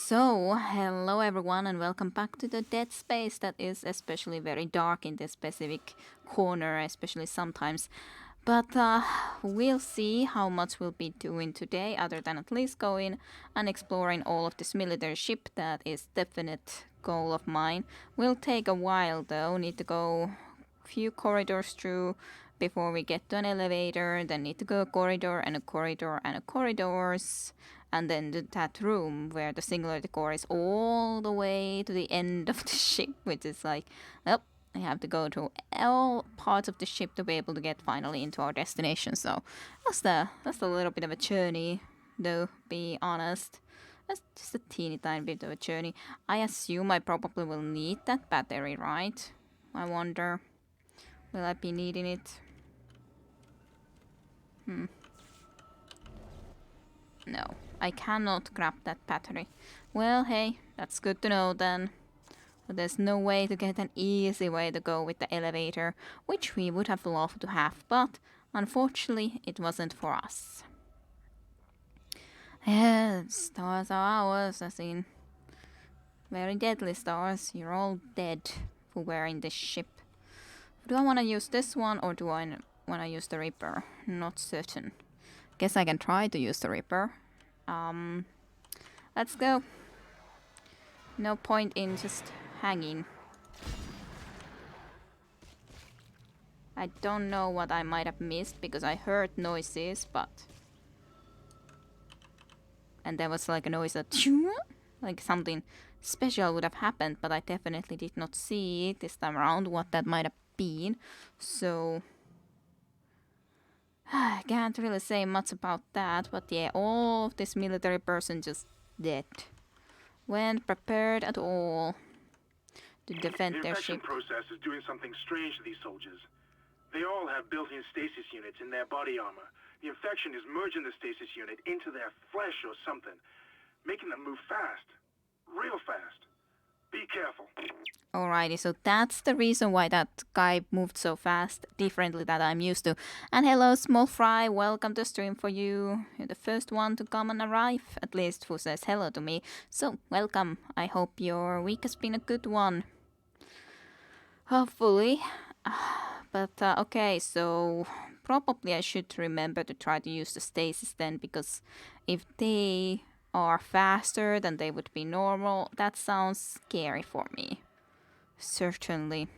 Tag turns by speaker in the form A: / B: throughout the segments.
A: So, hello everyone, and welcome back to the Dead Space that is especially very dark in this specific corner, especially sometimes. But we'll see how much we'll be doing today, other than at least going and exploring all of this military ship. That is definite goal of mine. Will take a while though, need to go few corridors through before we get to an elevator, then need to go a corridor and a corridor and a corridors, and then to that room where the singularity core is all the way to the end of the ship, which is like, well, I have to go to all parts of the ship to be able to get finally into our destination. So that's a little bit of a journey, though. Be honest, that's just a teeny tiny bit of a journey. I assume I probably will need that battery, right? I wonder, will I be needing it? No, I cannot grab that battery. Well, hey, that's good to know then. But there's no way to get an easy way to go with the elevator, which we would have loved to have, but unfortunately it wasn't for us. Yeah, stars are ours, as in very deadly stars. You're all dead who were in this ship. Do I want to use this one or do I want to use the Reaper? Not certain. Guess I can try to use the Reaper. Let's go. No point in just hanging. I don't know what I might have missed because I heard noises, but... And there was like a noise that... Like something special would have happened, but I definitely did not see it this time around, what that might have been. So... I can't really say much about that, but yeah, all of this military person just dead. Weren't prepared at all to defend
B: The
A: their
B: infection
A: ship.
B: process is doing something strange to these soldiers. They all have built-in stasis units in their body armor. The infection is merging the stasis unit into their flesh or something, making them move fast. Real fast. Be careful.
A: Alrighty, so that's the reason why that guy moved so fast, differently that I'm used to. And hello, Small Fry, welcome to stream for you. You're the first one to come and arrive, at least who says hello to me. So, welcome. I hope your week has been a good one. Hopefully. But okay, so probably I should remember to try to use the stasis then, because if they are faster than they would be normal, that sounds scary for me. Certainly.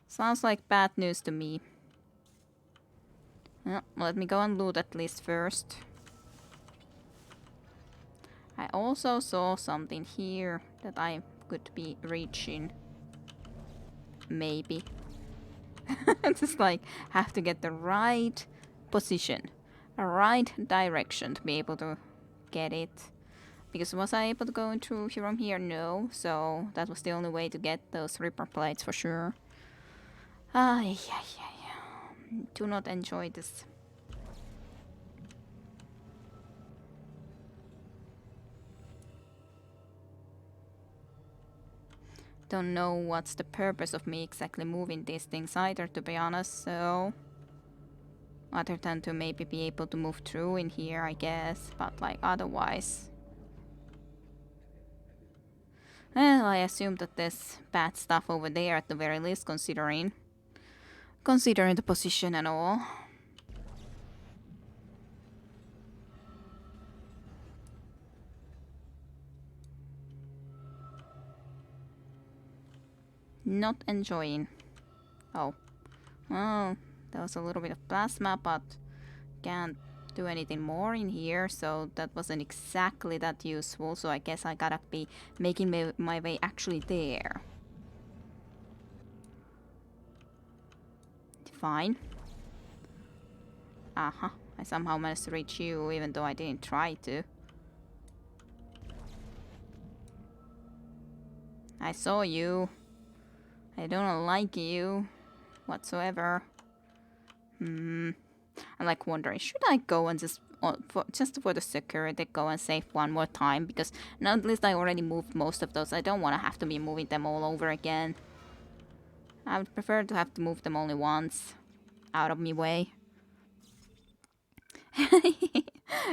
A: Sounds like bad news to me. Well, let me go and loot at least first. I also saw something here that I could be reaching. Maybe. Just like have to get the right position, a right direction to be able to get it. Because was I able to go into from here? No. So that was the only way to get those Reaper plates for sure. Ay. Do not enjoy this. Don't know what's the purpose of me exactly moving these things either, to be honest, so... Other than to maybe be able to move through in here, I guess, but like otherwise... Well, I assume that there's bad stuff over there at the very least, considering the position and all. Not enjoying. Oh. Well, there was a little bit of plasma, but can't do anything more in here, so that wasn't exactly that useful, so I guess I gotta be making my way actually there. Fine. Uh-huh. I somehow managed to reach you, even though I didn't try to. I saw you. I don't like you whatsoever. I'm like wondering, should I go and just for the security go and save one more time, because now at least I already moved most of those. I don't want to have to be moving them all over again. I would prefer to have to move them only once out of my way.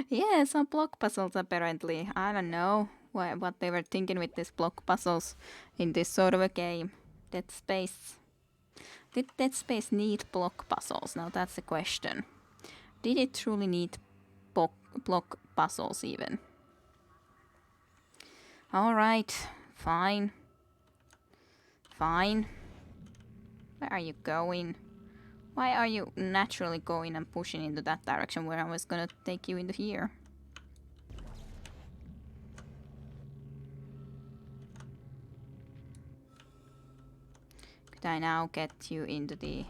A: Yeah, some block puzzles apparently. I don't know what they were thinking with these block puzzles in this sort of a game. Dead Space. Did Dead Space need block puzzles? Now that's the question. Did it truly need block puzzles even? Alright, fine. Fine. Where are you going? Why are you naturally going and pushing into that direction where I was gonna take you into here? Could I now get you into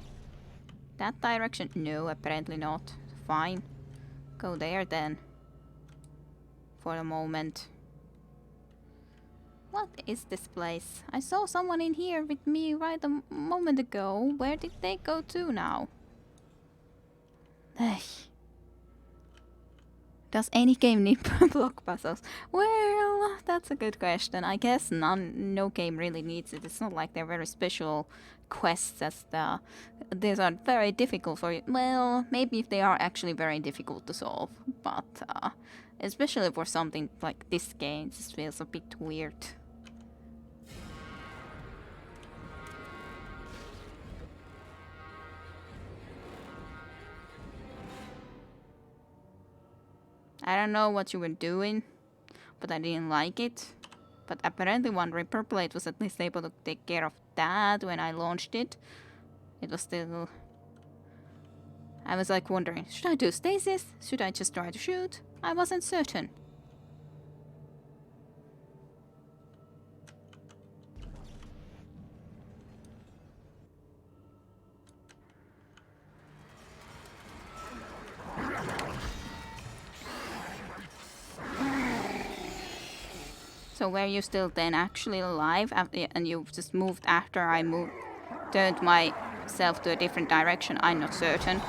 A: that direction? No, apparently not. Fine. Go there then. For the moment. What is this place? I saw someone in here with me right a moment ago. Where did they go to now? Does any game need block puzzles? Well, that's a good question. I guess no game really needs it. It's not like they're very special quests as these are very difficult for you. Well, maybe if they are actually very difficult to solve, but especially for something like this game, this feels a bit weird. I don't know what you were doing, but I didn't like it. But apparently one Ripper Blade was at least able to take care of that when I launched it. It was still... I was like wondering, should I do stasis? Should I just try to shoot? I wasn't certain. So were you still then actually alive and you just moved after I turned myself to a different direction? I'm not certain.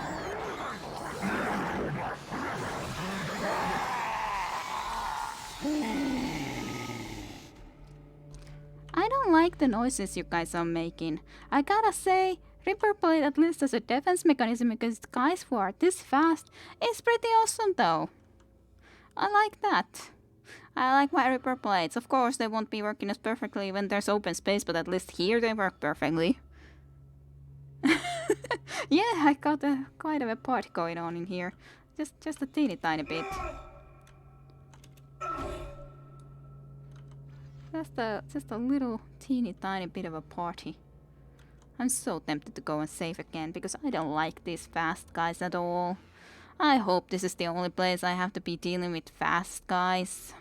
A: I don't like the noises you guys are making. I gotta say, Ripper Blade at least as a defense mechanism against guys who are this fast is pretty awesome though. I like that. I like my Ripper Blades. Of course, they won't be working as perfectly when there's open space, but at least here they work perfectly. Yeah, I got quite a party going on in here. Just a teeny tiny bit. Just a little teeny tiny bit of a party. I'm so tempted to go and save again because I don't like these fast guys at all. I hope this is the only place I have to be dealing with fast guys.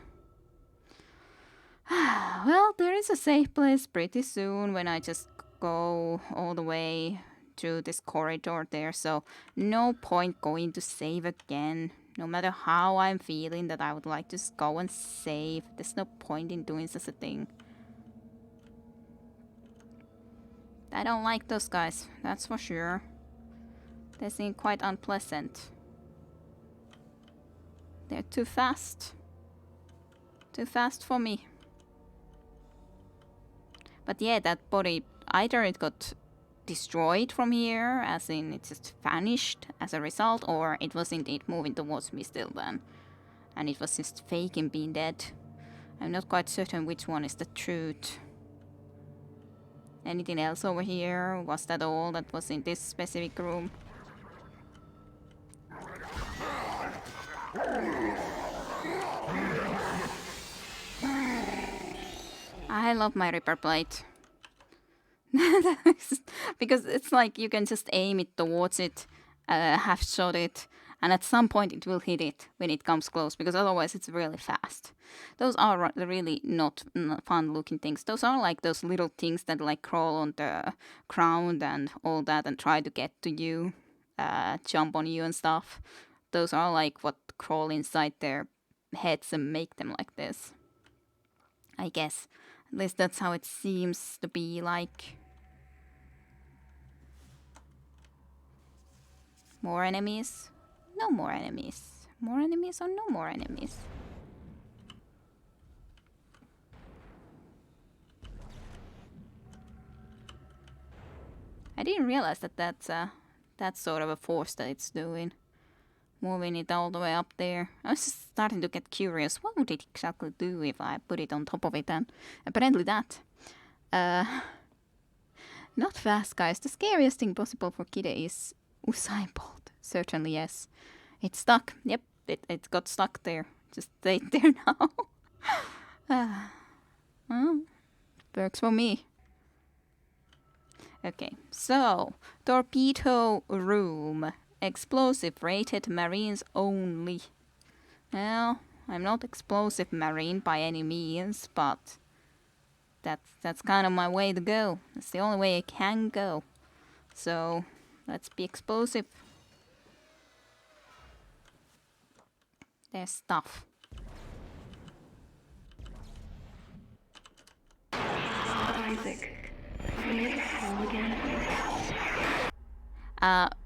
A: Well, there is a safe place pretty soon when I just go all the way through this corridor there, so no point going to save again. No matter how I'm feeling that I would like to just go and save, there's no point in doing such a thing. I don't like those guys, that's for sure. They seem quite unpleasant. They're too fast. Too fast for me. But yeah, that body, either it got destroyed from here, as in it just vanished as a result, or it was indeed moving towards me still then. And it was just faking being dead. I'm not quite certain which one is the truth. Anything else over here? Was that all that was in this specific room? I love my Ripper Blade. Because it's like you can just aim it towards it, half shot it, and at some point it will hit it when it comes close, because otherwise it's really fast. Those are really not fun looking things. Those are like those little things that like crawl on the ground and all that and try to get to you, jump on you and stuff. Those are like what crawl inside their heads and make them like this. I guess. At least that's how it seems to be like. More enemies? No more enemies. More enemies or no more enemies? I didn't realize that that's sort of a force that it's doing. moving it all the way up there. I was just starting to get curious. What would it exactly do if I put it on top of it? And apparently that. Not fast, guys. The scariest thing possible for Kide is Usain Bolt. Certainly, yes. It's stuck. Yep, it got stuck there. Just stayed there now. Well, works for me. Okay, so torpedo room. Explosive rated marines only. Well, I'm not explosive marine by any means, but that's kind of my way to go. That's the only way I can go. So let's be explosive. There's stuff.
C: Isaac, can you make a call again?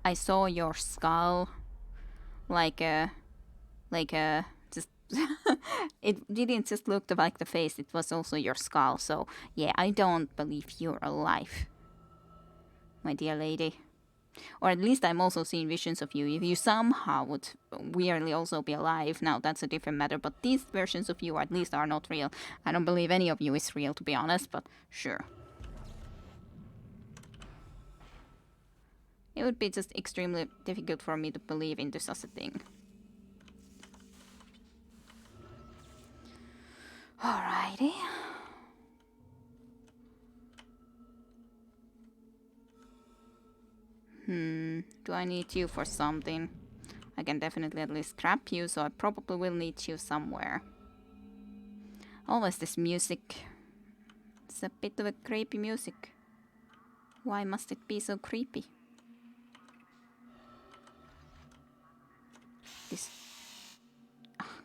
A: I saw your skull. Just it didn't just look like the face, it was also your skull. So yeah, I don't believe you're alive, my dear lady. Or at least I'm also seeing visions of you. If you somehow would weirdly also be alive, now that's a different matter. But these versions of you at least are not real. I don't believe any of you is real, to be honest, but sure. It would be just extremely difficult for me to believe into such a thing. Alrighty. Do I need you for something? I can definitely at least scrap you, so I probably will need you somewhere. Always this music. It's a bit of a creepy music. Why must it be so creepy? This...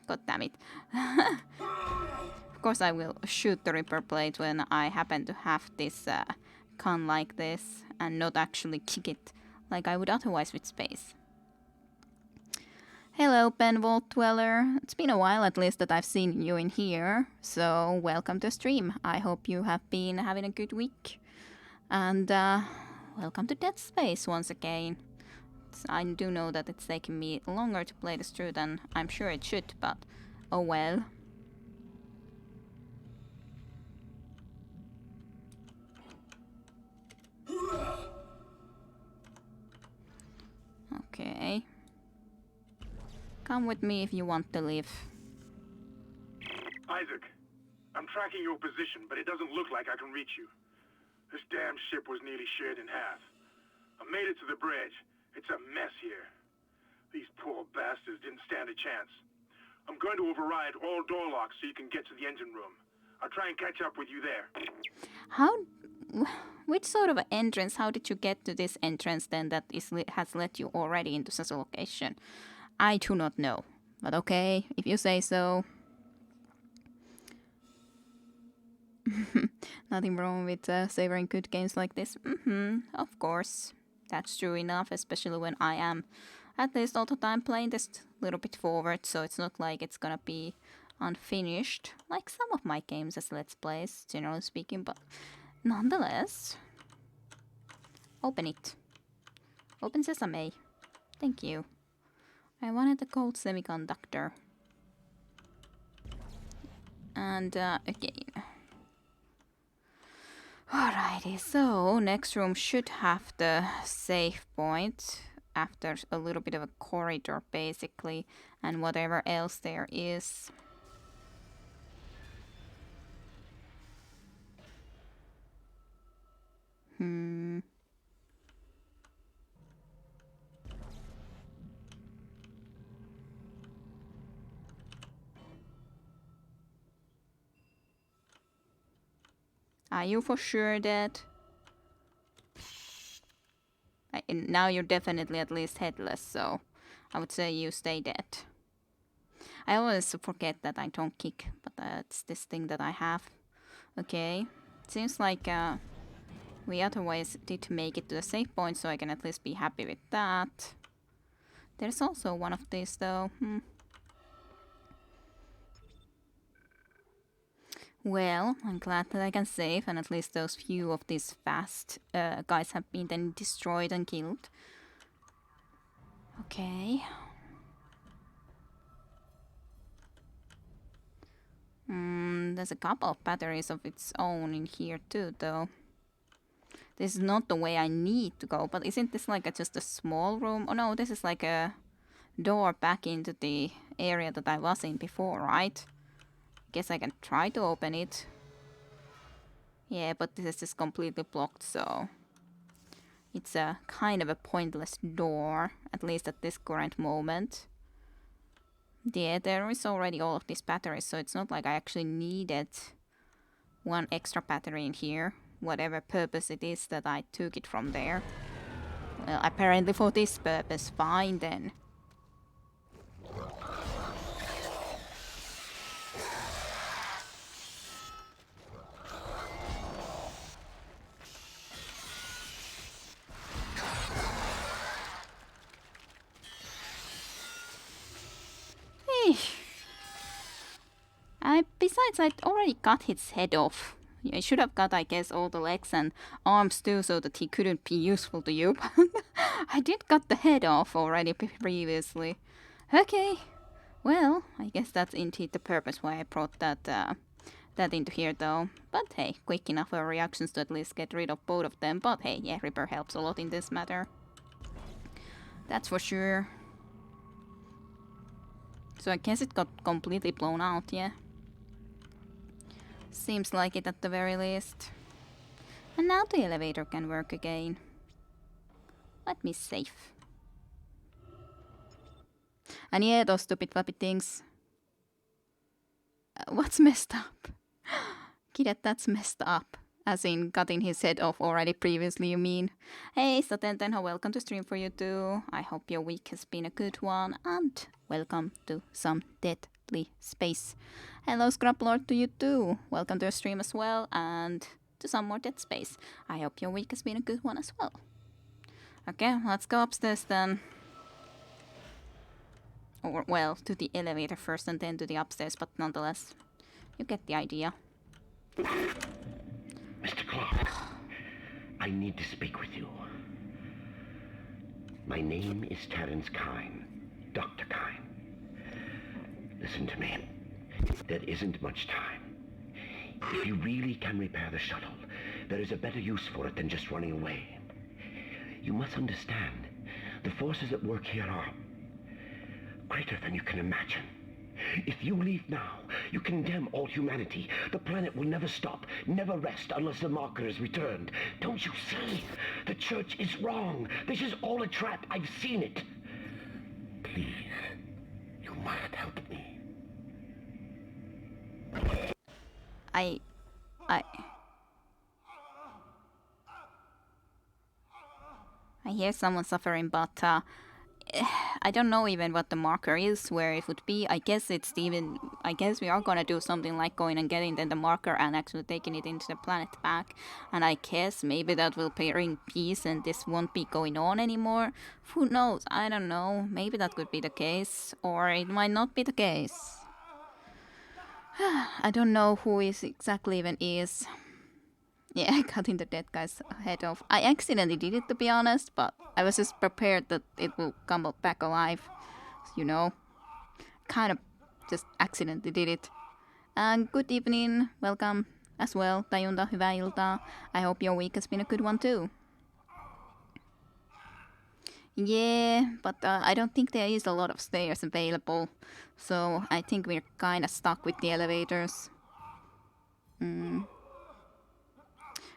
A: God damn it. Of course I will shoot the Ripper Blade when I happen to have this gun like this and not actually kick it like I would otherwise with space. Hello, Pen Vault Dweller. It's been a while at least that I've seen you in here, so welcome to stream. I hope you have been having a good week. And welcome to Dead Space once again. I do know that it's taking me longer to play this through than I'm sure it should, but oh well. Okay. Come with me if you want to live.
B: Isaac, I'm tracking your position, but it doesn't look like I can reach you. This damn ship was nearly shared in half. I made it to the bridge. It's a mess here. These poor bastards didn't stand a chance. I'm going to override all door locks so you can get to the engine room. I'll try and catch up with you there.
A: Which sort of entrance? How did you get to this entrance then that has led you already into such a location? I do not know. But okay, if you say so. Nothing wrong with savoring good games like this. Of course. That's true enough, especially when I am at least all the time playing this little bit forward, so it's not like it's gonna be unfinished, like some of my games as Let's Plays, generally speaking, but nonetheless. Open it. Open sesame. Thank you. I wanted a gold semiconductor. And again. Alrighty, so next room should have the save point after a little bit of a corridor basically, and whatever else there is. Are you for sure dead? Now you're definitely at least headless, so I would say you stay dead. I always forget that I don't kick, but that's this thing that I have. Okay, seems like we otherwise did make it to the save point, so I can at least be happy with that. There's also one of these though. Well, I'm glad that I can save, and at least those few of these fast guys have been then destroyed and killed. Okay. there's a couple of batteries of its own in here too, though. This is not the way I need to go, but isn't this like just a small room? Oh no, this is like a door back into the area that I was in before, right? Guess I can try to open it. Yeah, but this is just completely blocked, so it's a kind of a pointless door, at least at this current moment. Yeah, there is already all of these batteries, so it's not like I actually needed one extra battery in here. Whatever purpose it is that I took it from there. Well, apparently for this purpose, fine then. Besides, I already cut his head off. I should have cut, I guess, all the legs and arms too, so that he couldn't be useful to you. I did cut the head off already previously. Okay, well, I guess that's indeed the purpose why I brought that into here, though. But hey, quick enough reactions to at least get rid of both of them. But hey, yeah, Reaper helps a lot in this matter. That's for sure. So I guess it got completely blown out, yeah. Seems like it at the very least. And now the elevator can work again. Let me save. And yeah, those stupid flappy things. What's messed up? Kid, that's messed up. As in cutting his head off already previously, you mean? Hey, Satenten, welcome to stream for you too. I hope your week has been a good one, and welcome to some Deadly Space. Hello, Scraplord, to you too. Welcome to your stream as well, and to some more Dead Space. I hope your week has been a good one as well. Okay, let's go upstairs then. Or, well, to the elevator first and then to the upstairs, but nonetheless, you get the idea.
D: Mr. Clark, I need to speak with you. My name is Terence Kyne, Dr. Kyne. Listen to me. There isn't much time. If you really can repair the shuttle, there is a better use for it than just running away. You must understand, the forces at work here are greater than you can imagine. If you leave now, you condemn all humanity. The planet will never stop, never rest unless the marker is returned. Don't you see? The church is wrong. This is all a trap. I've seen it. Please, you must help me.
A: I hear someone suffering, but I don't know even what the marker is, where it would be. I guess we are gonna do something like going and getting then the marker and actually taking it into the planet back. And I guess maybe that will bring peace and this won't be going on anymore. Who knows? I don't know. Maybe that could be the case, or it might not be the case. I don't know who is exactly even is. Yeah, cutting the dead guy's head off. I accidentally did it, to be honest, but I was just prepared that it will come back alive. You know, kind of just accidentally did it. And good evening, welcome as well, Tajunta, hyvää iltaa. I hope your week has been a good one too. Yeah, but I don't think there is a lot of stairs available, so I think we're kind of stuck with the elevators.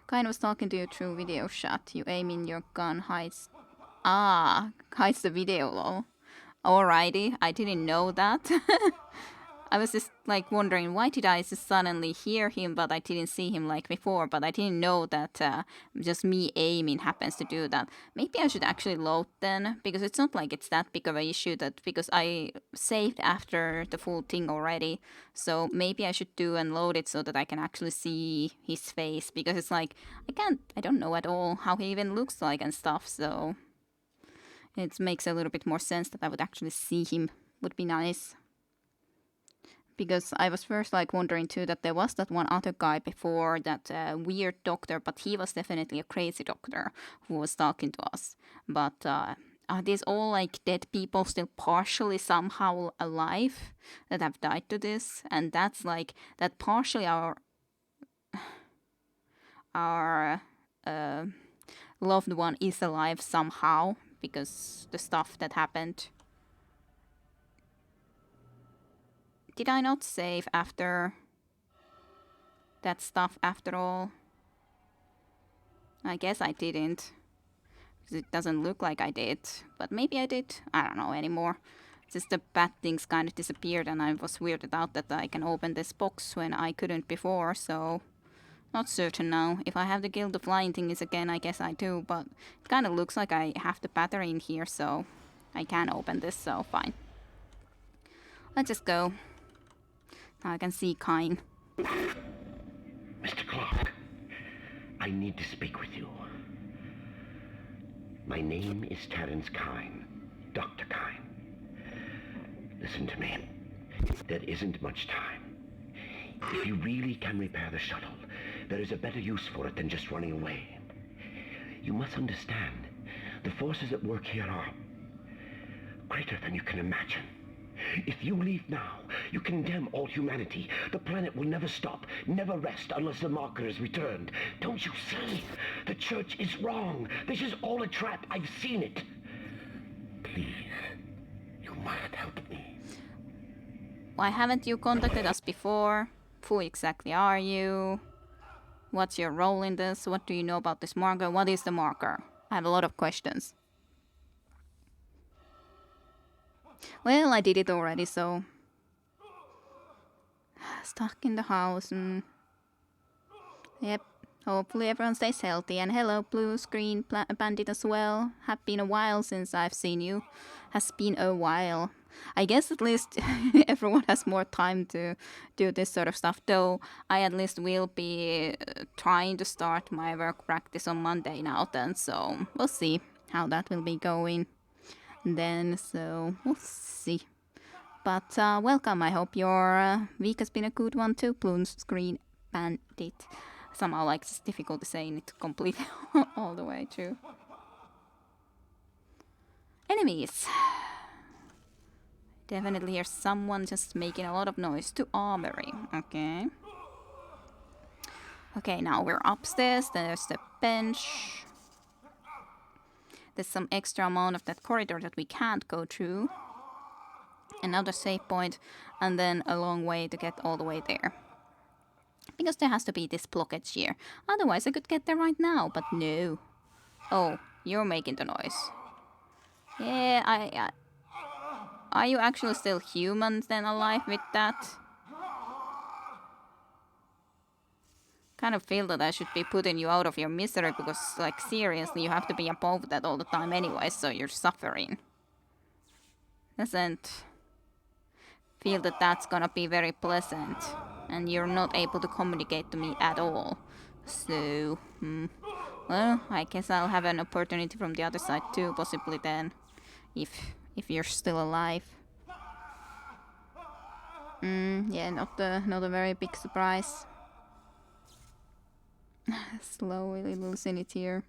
A: Kind of talking to you through video chat. You aim in your gun, hides the video, lol. Alrighty, I didn't know that. I was just like wondering, why did I just suddenly hear him but I didn't see him like before, but I didn't know that just me aiming happens to do that. Maybe I should actually load then, because it's not like it's that big of an issue, that because I saved after the full thing already, so maybe I should do and load it so that I can actually see his face, because it's like, I don't know at all how he even looks like and stuff, so it makes a little bit more sense that I would actually see him, would be nice. Because I was first like wondering too that there was that one other guy before, that weird doctor, but he was definitely a crazy doctor who was talking to us. But are these all like dead people still partially somehow alive that have died to this? And that's like that partially our loved one is alive somehow because the stuff that happened. Did I not save after that stuff after all? I guess I didn't. It doesn't look like I did, but maybe I did. I don't know anymore. Just the bad things kind of disappeared and I was weirded out that I can open this box when I couldn't before, so not certain now. If I have the Guild of Lying thingies again, I guess I do, but it kind of looks like I have the battery in here, so I can open this, so fine. Let's just go. Now I can see Kyne.
D: Mr. Clark, I need to speak with you. My name is Terence Kyne, Dr. Kyne. Listen to me. There isn't much time. If you really can repair the shuttle, there is a better use for it than just running away. You must understand, the forces at work here are greater than you can imagine. If you leave now, you condemn all humanity. The planet will never stop, never rest unless the marker is returned. Don't you see? The Church is wrong. This is all a trap. I've seen it. Please, you must help me.
A: Why haven't you contacted us before? Who exactly are you? What's your role in this? What do you know about this marker? What is the marker? I have a lot of questions. Well, I did it already, so... Stuck in the house and... Yep, hopefully everyone stays healthy. And hello, Blue Screen Bandit as well. Have been a while since I've seen you. Has been a while. I guess at least everyone has more time to do this sort of stuff. Though I at least will be trying to start my work practice on Monday now then. So we'll see how that will be going. Then, so we'll see. But welcome. I hope your week has been a good one too, Blue Screen Bandit. Somehow, like, it's difficult to say it completely all the way through. Enemies. Definitely hear someone just making a lot of noise. To armory. Okay. Okay, now we're upstairs. There's the bench. There's some extra amount of that corridor that we can't go through. Another save point, and then a long way to get all the way there. Because there has to be this blockage here. Otherwise I could get there right now, but no. Oh, you're making the noise. Yeah, are you actually still human then alive with that? Kind of feel that I should be putting you out of your misery because, like, seriously, you have to be above that all the time anyway, so you're suffering. Doesn't feel that that's gonna be very pleasant, and you're not able to communicate to me at all. So, well, I guess I'll have an opportunity from the other side too, possibly then, if you're still alive. Yeah, not a very big surprise. Slowly losing it here.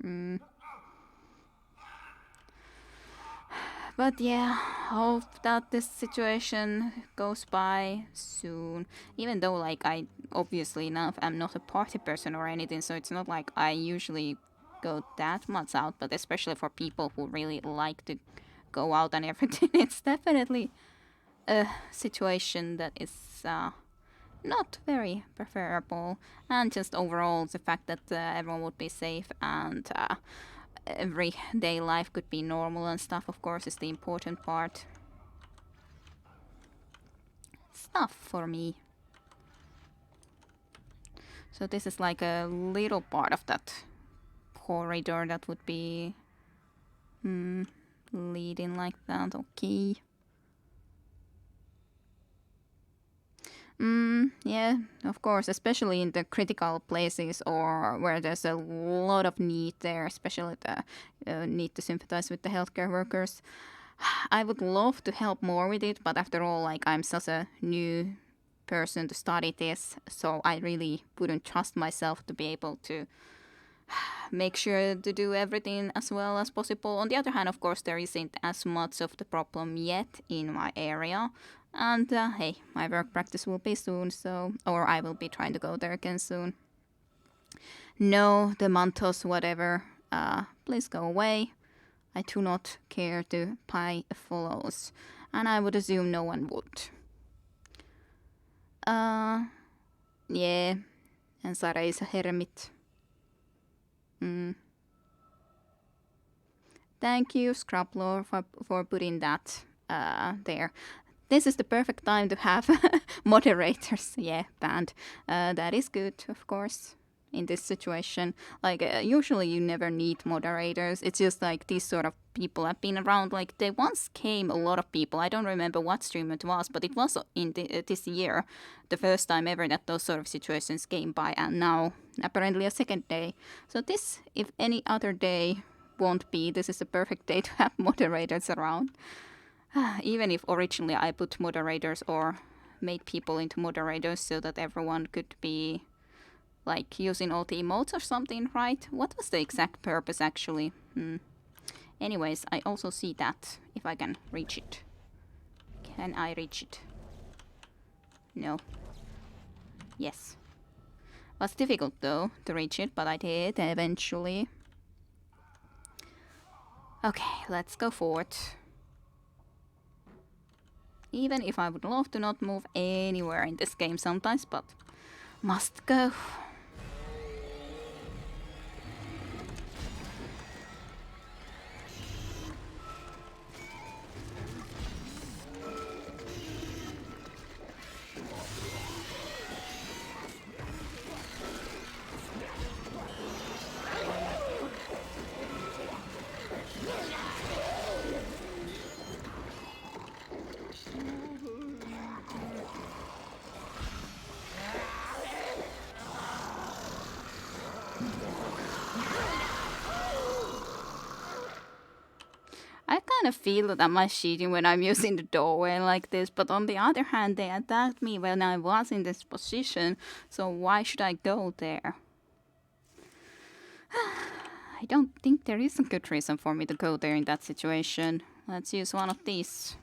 A: But yeah, hope that this situation goes by soon. Even though, like, I obviously enough am not a party person or anything, so it's not like I usually go that much out. But especially for people who really like to go out and everything, it's definitely a situation that is not very preferable. And just overall the fact that everyone would be safe and everyday life could be normal and stuff, of course, is the important part. Stuff for me. So this is like a little part of that corridor that would be leading like that. Okay. Yeah, of course, especially in the critical places or where there's a lot of need there, especially the need to sympathize with the healthcare workers. I would love to help more with it, but after all, like, I'm such a new person to study this, so I really wouldn't trust myself to be able to make sure to do everything as well as possible. On the other hand, of course, there isn't as much of the problem yet in my area. And hey, my work practice will be soon, so, or I will be trying to go there again soon. No, the Mantos, whatever, please go away. I do not care to pay follows, and I would assume no one would. Yeah, and Sara is a hermit. Thank you, Scraplore, for putting that there. This is the perfect time to have moderators. Yeah, banned. That is good, of course, in this situation. Like, usually you never need moderators. It's just like these sort of people have been around. Like, there once came a lot of people. I don't remember what stream it was, but it was in this year, the first time ever that those sort of situations came by. And now, apparently a second day. So this, if any other day won't be, this is the perfect day to have moderators around. Even if originally I put moderators or made people into moderators so that everyone could be like using all the emotes or something, right? What was the exact purpose actually? Anyways, I also see that, if I can reach it. Can I reach it? No. Yes. Was difficult though to reach it, but I did eventually. Okay, let's go forward. Even if I would love to not move anywhere in this game sometimes, but must go. I kind of feel that I'm cheating when I'm using the doorway like this, but on the other hand, they attacked me when I was in this position, so why should I go there? I don't think there is a good reason for me to go there in that situation. Let's use one of these,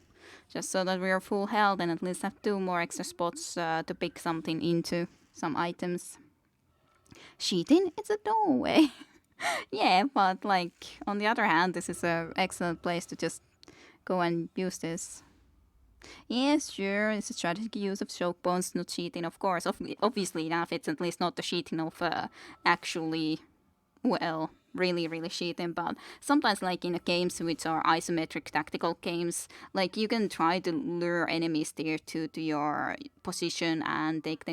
A: just so that we are full health and at least have 2 more extra spots to pick something into, some items. Cheating? It's a doorway. Yeah, but like on the other hand, this is an excellent place to just go and use this. Yes, sure, it's a strategic use of choke bones, not cheating, of course. Obviously enough, it's at least not the cheating of actually, well, really cheating, but sometimes like in games which are isometric tactical games, like you can try to lure enemies there to your position and take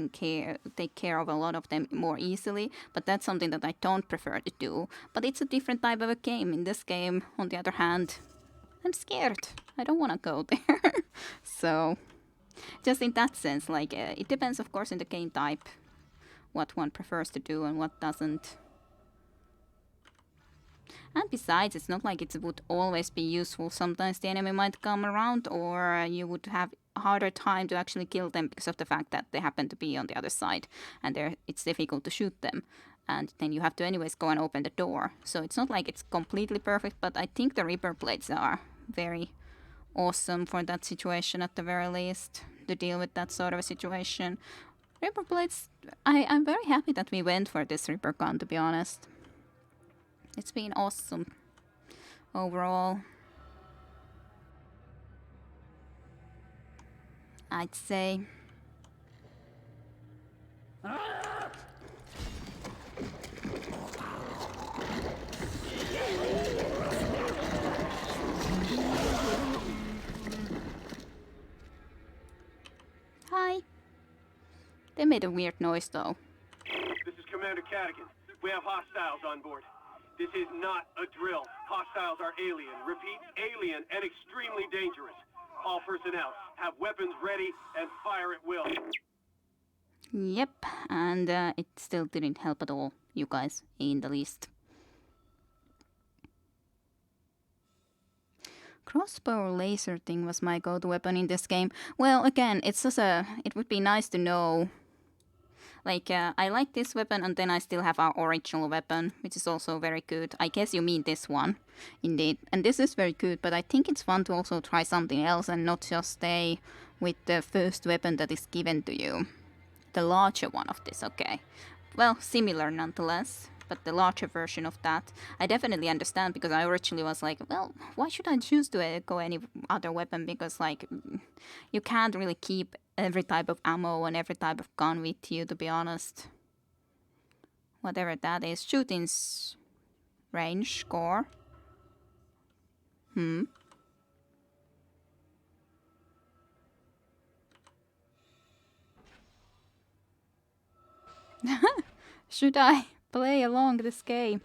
A: care of a lot of them more easily, but that's something that I don't prefer to do. But it's a different type of a game. In this game, on the other hand, I'm scared. I don't want to go there. So just in that sense, like it depends of course in the game type what one prefers to do and what doesn't. And besides, it's not like it would always be useful. Sometimes the enemy might come around or you would have a harder time to actually kill them because of the fact that they happen to be on the other side and it's difficult to shoot them. And then you have to anyways go and open the door. So it's not like it's completely perfect, but I think the Reaper Blades are very awesome for that situation at the very least, to deal with that sort of a situation. Reaper Blades, I'm very happy that we went for this Reaper gun, to be honest. It's been awesome overall, I'd say. Hi. They made a weird noise though.
E: This is Commander Cadigan. We have hostiles on board. This is not a drill. Hostiles are alien. Repeat, alien and extremely dangerous. All personnel have weapons ready and fire at will.
A: Yep, and it still didn't help at all, you guys, in the least. Crossbow laser thing was my go-to weapon in this game. Well, again, it's just it would be nice to know. Like, I like this weapon, and then I still have our original weapon, which is also very good. I guess you mean this one, indeed. And this is very good, but I think it's fun to also try something else and not just stay with the first weapon that is given to you. The larger one of this, okay. Well, similar nonetheless, but the larger version of that. I definitely understand, because I originally was like, well, why should I choose to go any other weapon? Because, like, you can't really keep every type of ammo and every type of gun with you, to be honest. Whatever that is. Shooting's range score. Should I play along this game?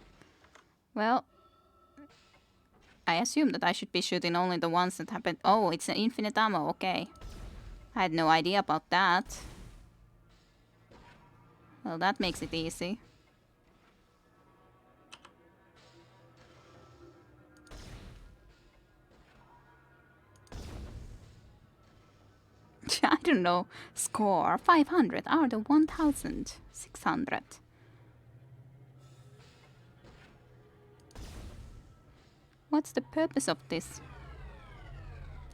A: Well, I assume that I should be shooting only the ones that happen. Oh, it's an infinite ammo, okay. I had no idea about that. Well, that makes it easy. I don't know. Score 500 out of 1,600. What's the purpose of this?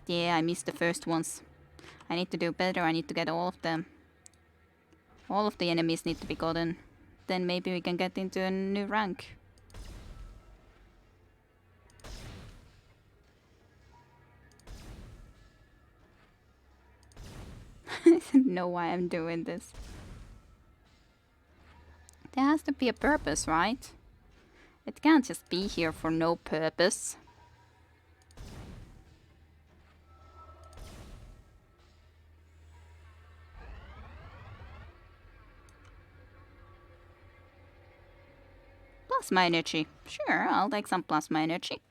A: Yeah, I missed the first ones. I need to do better. I need to get all of them. All of the enemies need to be gotten. Then maybe we can get into a new rank. I don't know why I'm doing this. There has to be a purpose, right? It can't just be here for no purpose. Plasma energy. Sure, I'll take some plasma energy.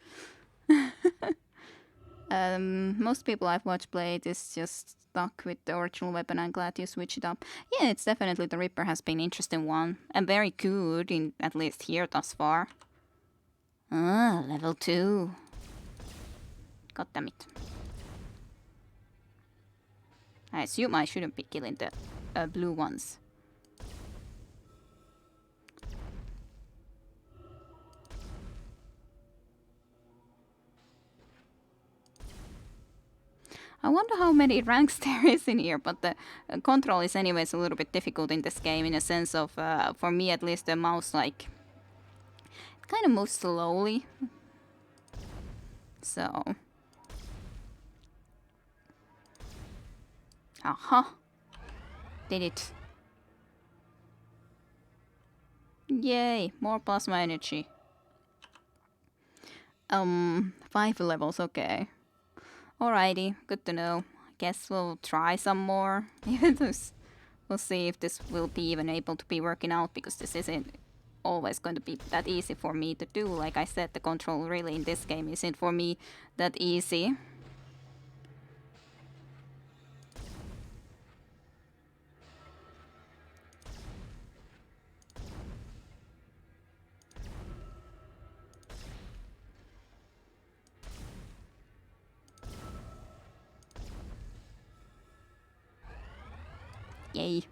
A: Most people I've watched play it is just stuck with the original weapon. I'm glad you switched it up. Yeah, it's definitely the Ripper has been an interesting one. And very good, in at least here thus far. Ah, level 2. God damn it. I assume I shouldn't be killing the blue ones. I wonder how many ranks there is in here, but the control is anyways a little bit difficult in this game, in a sense of, for me at least, the mouse, like, it kind of moves slowly. So. Aha. Did it. Yay, more plasma energy. 5 levels, okay. Alrighty, good to know. I guess we'll try some more. We'll see if this will be even able to be working out, because this isn't always going to be that easy for me to do. Like I said, the control really in this game isn't for me that easy. Yay.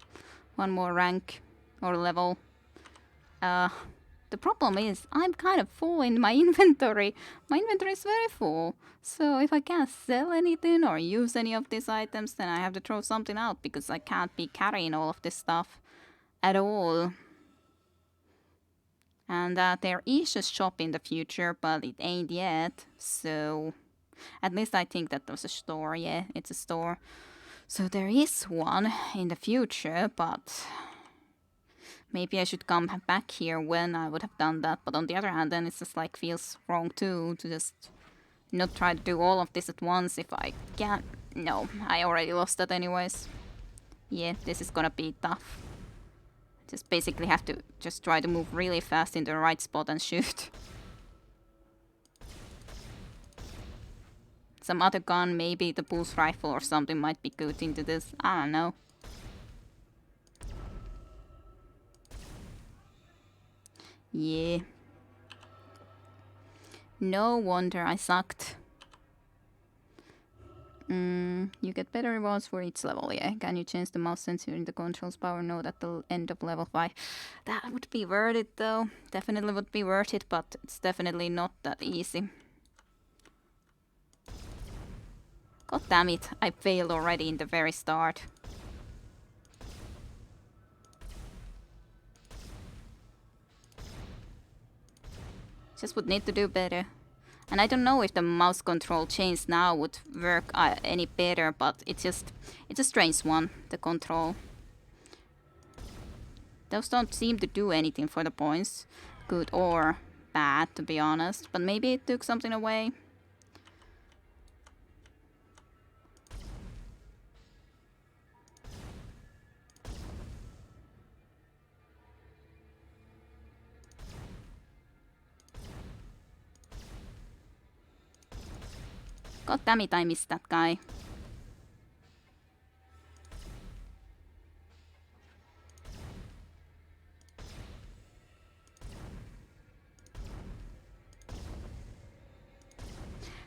A: One more rank or level. The problem is I'm kind of full in my inventory. My inventory is very full. So if I can't sell anything or use any of these items, then I have to throw something out, because I can't be carrying all of this stuff at all. And there is a shop in the future, but it ain't yet. So at least I think that was a store. Yeah, it's a store. So there is one in the future, but maybe I should come back here when I would have done that. But on the other hand, then it's just like feels wrong too, to just not try to do all of this at once if I can't. No, I already lost that anyways. Yeah, this is gonna be tough. Just basically have to just try to move really fast in the right spot and shoot. Some other gun, maybe the pulse rifle or something might be good into this. I don't know. Yeah. No wonder I sucked. You get better rewards for each level, yeah. Can you change the mouse sensor in the controls power node at the end of level 5? That would be worth it though. Definitely would be worth it, but it's definitely not that easy. God damn it, I failed already in the very start. Just would need to do better. And I don't know if the mouse control change now would work any better, but it's a strange one, the control. Those don't seem to do anything for the points, good or bad, to be honest, but maybe it took something away. God damn it, I missed that guy.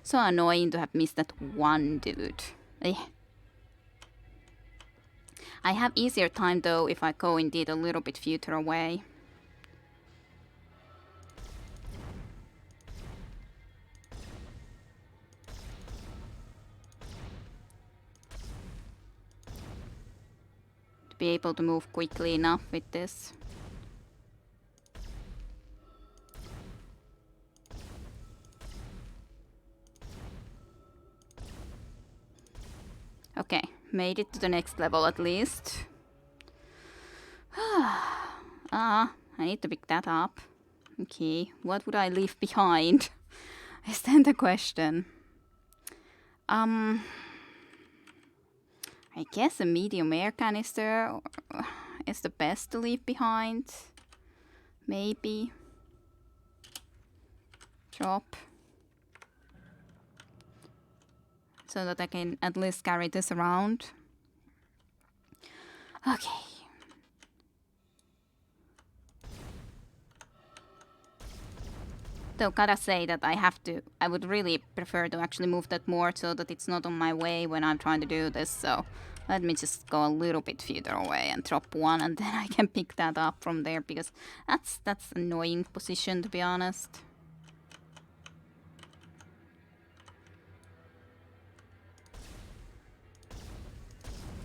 A: So annoying to have missed that one dude. Eh. I have easier time though if I go indeed a little bit further away. To be able to move quickly enough with this. Okay, made it to the next level at least. I need to pick that up. Okay, what would I leave behind? Is then the question. I guess a medium air canister is the best to leave behind. Maybe. Drop. So that I can at least carry this around. Okay. Though gotta say that I would really prefer to actually move that more so that it's not on my way when I'm trying to do this, so let me just go a little bit further away and drop one and then I can pick that up from there because that's annoying position to be honest.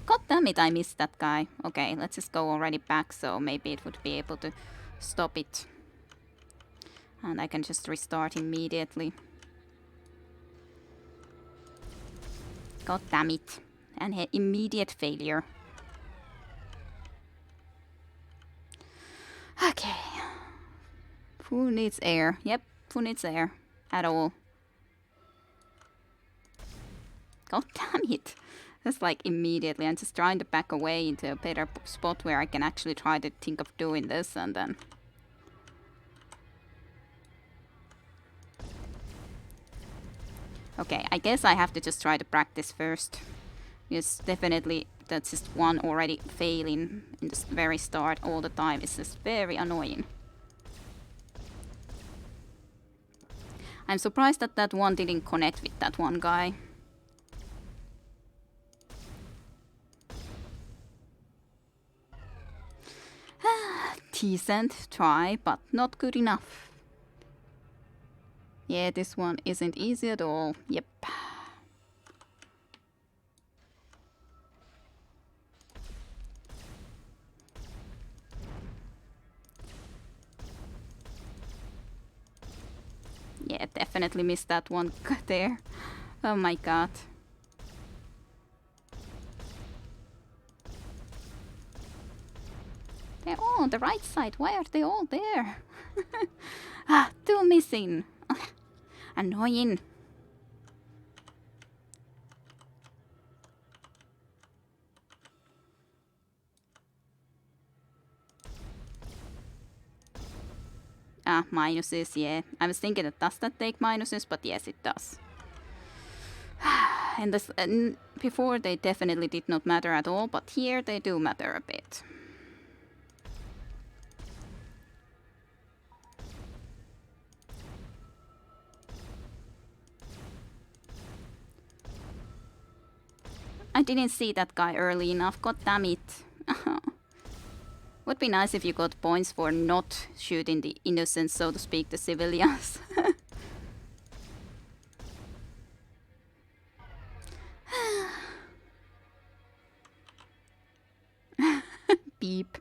A: God damn it, I missed that guy. Okay, let's just go already back so maybe it would be able to stop it. And I can just restart immediately. God damn it. And immediate failure. Okay. Who needs air? Yep, who needs air? At all. God damn it. That's like immediately. I'm just trying to back away into a better spot where I can actually try to think of doing this and then... Okay, I guess I have to just try to practice first. Because definitely that's just one already failing in the very start all the time. It's just very annoying. I'm surprised that that one didn't connect with that one guy. Decent try, but not good enough. Yeah, this one isn't easy at all. Yep. Yeah, definitely missed that one there. Oh my god. They're all on the right side. Why are they all there? Two missing. Annoying. Minuses, yeah. I was thinking that does that take minuses, but yes, it does. And before they definitely did not matter at all, but here they do matter a bit. I didn't see that guy early enough. God damn it. Would be nice if you got points for not shooting the innocent, so to speak, the civilians. Beep.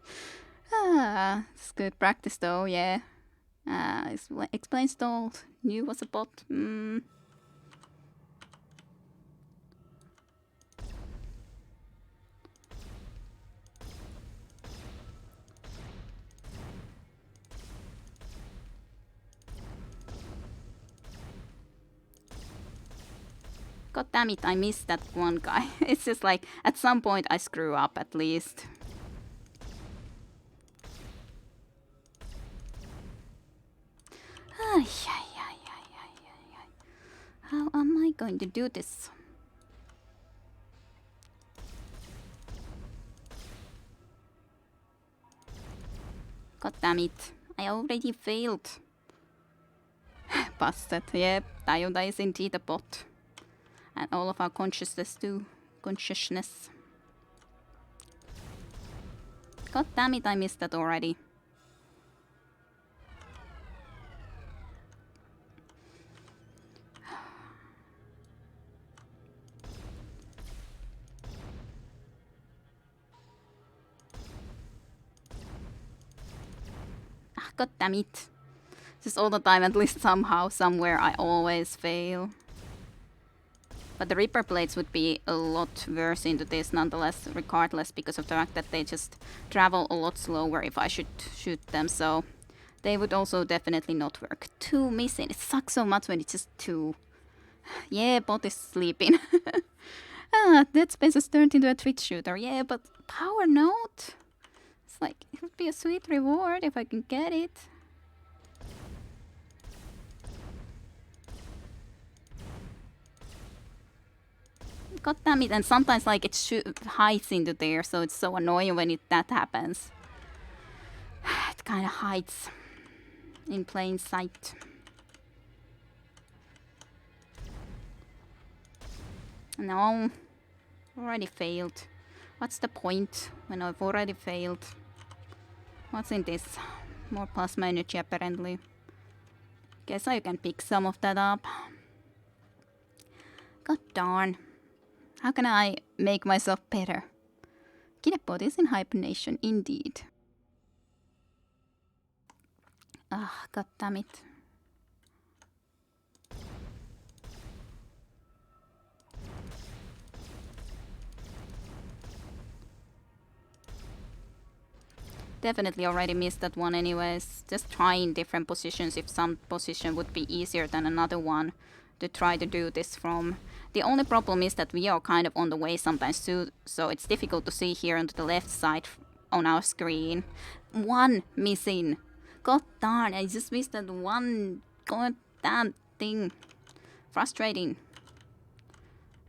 A: It's good practice though, yeah. Explain stalled. Knew was a bot. God damn it, I missed that one guy. It's just like, at some point I screw up at least. How am I going to do this? God damn it, I already failed. Busted, yep, Dioda is indeed a bot. And all of our consciousness too. Consciousness. God damn it, I missed that already. God damn it. Just all the time, at least somehow, somewhere, I always fail. But the Reaper Blades would be a lot worse into this nonetheless, regardless, because of the fact that they just travel a lot slower if I should shoot them, so they would also definitely not work. 2 missing. It sucks so much when it's just 2. Yeah, bot is sleeping. Dead Space has turned into a Twitch shooter. Yeah, but Power Note? It's like, it would be a sweet reward if I can get it. God damn it, and sometimes like it hides into there, so it's so annoying when that happens. It kind of hides in plain sight. No, already failed. What's the point when I've already failed? What's in this? More plasma energy apparently. Guess I can pick some of that up. God darn. How can I make myself better? Kinepod is in hibernation indeed. Ah, god damn it. Definitely already missed that one anyways. Just trying different positions if some position would be easier than another one to try to do this from. The only problem is that we are kind of on the way sometimes too, so it's difficult to see here on the left side on our screen. 1 missing. God darn, I just missed that one goddamn thing. Frustrating.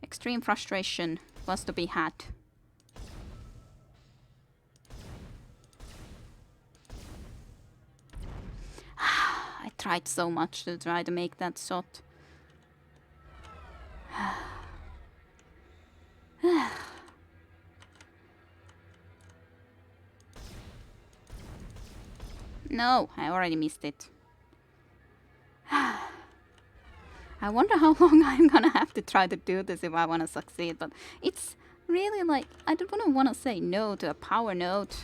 A: Extreme frustration was to be had. I tried so much to try to make that shot. No, I already missed it. I wonder how long I'm gonna have to try to do this if I want to succeed, but it's really like, I don't want to say no to a Power Note.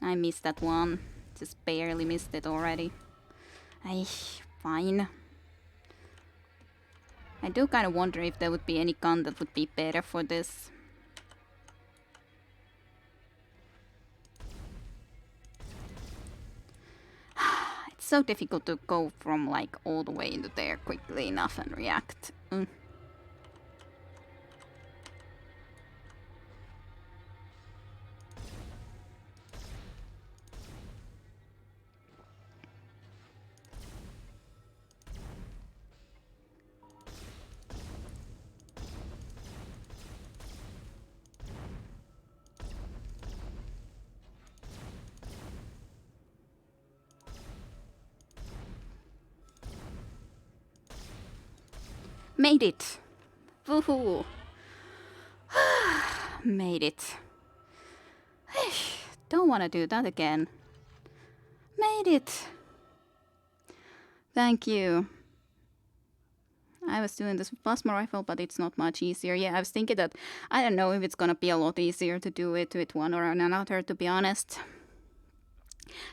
A: I missed that one. Just barely missed it already. Fine. I do kind of wonder if there would be any gun that would be better for this. It's so difficult to go from like all the way into there quickly enough and react. Made it! Woohoo! Made it. Don't want to do that again. Made it! Thank you. I was doing this with plasma rifle, but it's not much easier. Yeah, I was thinking that I don't know if it's gonna be a lot easier to do it with one or another, to be honest.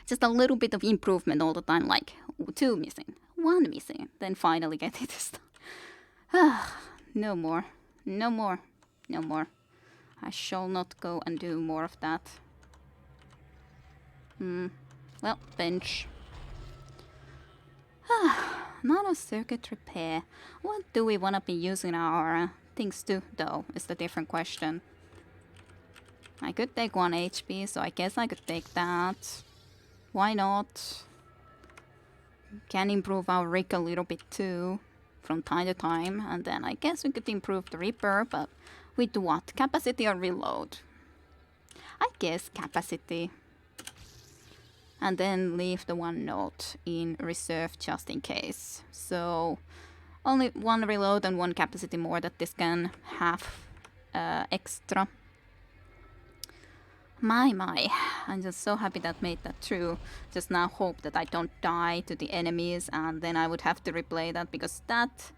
A: Just a little bit of improvement all the time, like 2 missing, 1 missing, then finally get it this time. No more, no more, no more. I shall not go and do more of that. Well, bench. Nano circuit repair. What do we want to be using our things to, though, is the different question. I could take 1 HP, so I guess I could take that. Why not? Can improve our rig a little bit too, from time to time. And then I guess we could improve the Reaper, but with what? Capacity or reload? I guess capacity. And then leave the 1 note in reserve just in case. So only 1 reload and 1 capacity more that this can have extra. My, I'm just so happy that made that through. Just now hope that I don't die to the enemies and then I would have to replay that because that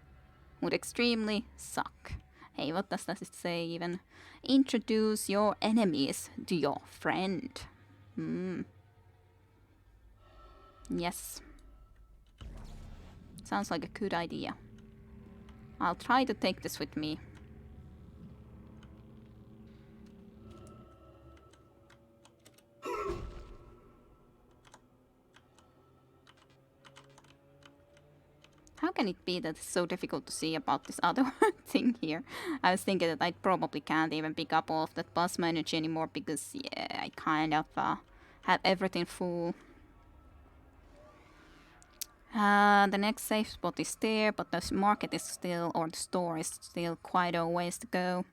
A: would extremely suck. Hey, what does it say even? Introduce your enemies to your friend. Yes. Sounds like a good idea. I'll try to take this with me. How can it be that it's so difficult to see about this other thing here? I was thinking that I probably can't even pick up all of that plasma energy anymore because, yeah, I kind of have everything full. The next safe spot is there, but the market is still, or the store is still quite a ways to go.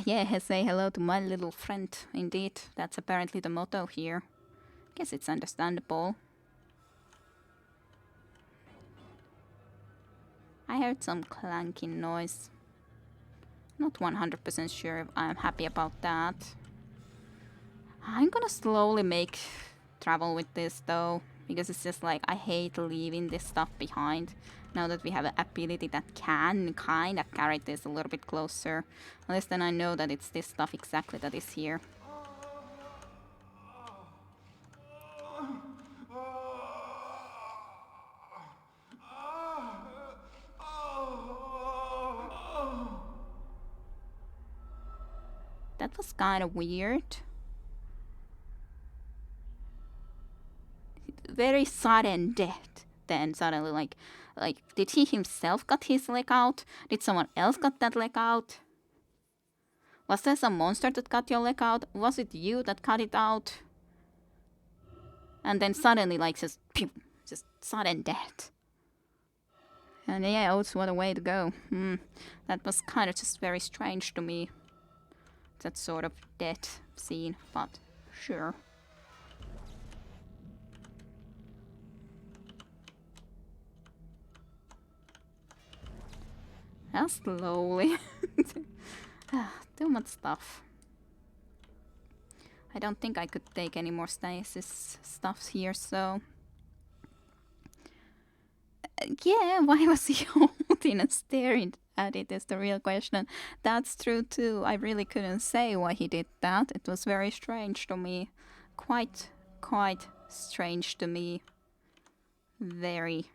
A: Yeah, say hello to my little friend. Indeed, that's apparently the motto here. Guess it's understandable. I heard some clanking noise. Not 100% sure if I'm happy about that. I'm gonna slowly make travel with this though, because it's just like I hate leaving this stuff behind. Now that we have an ability that can kind of carry this a little bit closer. At least then I know that it's this stuff exactly that is here. That was kind of weird. Very sudden death. Then suddenly, like, did he himself cut his leg out? Did someone else cut that leg out? Was there some monster that cut your leg out? Was it you that cut it out? And then suddenly, like, just sudden death. And yeah, oh, what a way to go. That was kind of just very strange to me. That sort of death scene, but sure. How slowly. Too much stuff. I don't think I could take any more stasis stuffs here, so... yeah, why was he holding and staring at it is the real question. That's true too. I really couldn't say why he did that. It was very strange to me. Quite strange to me. Very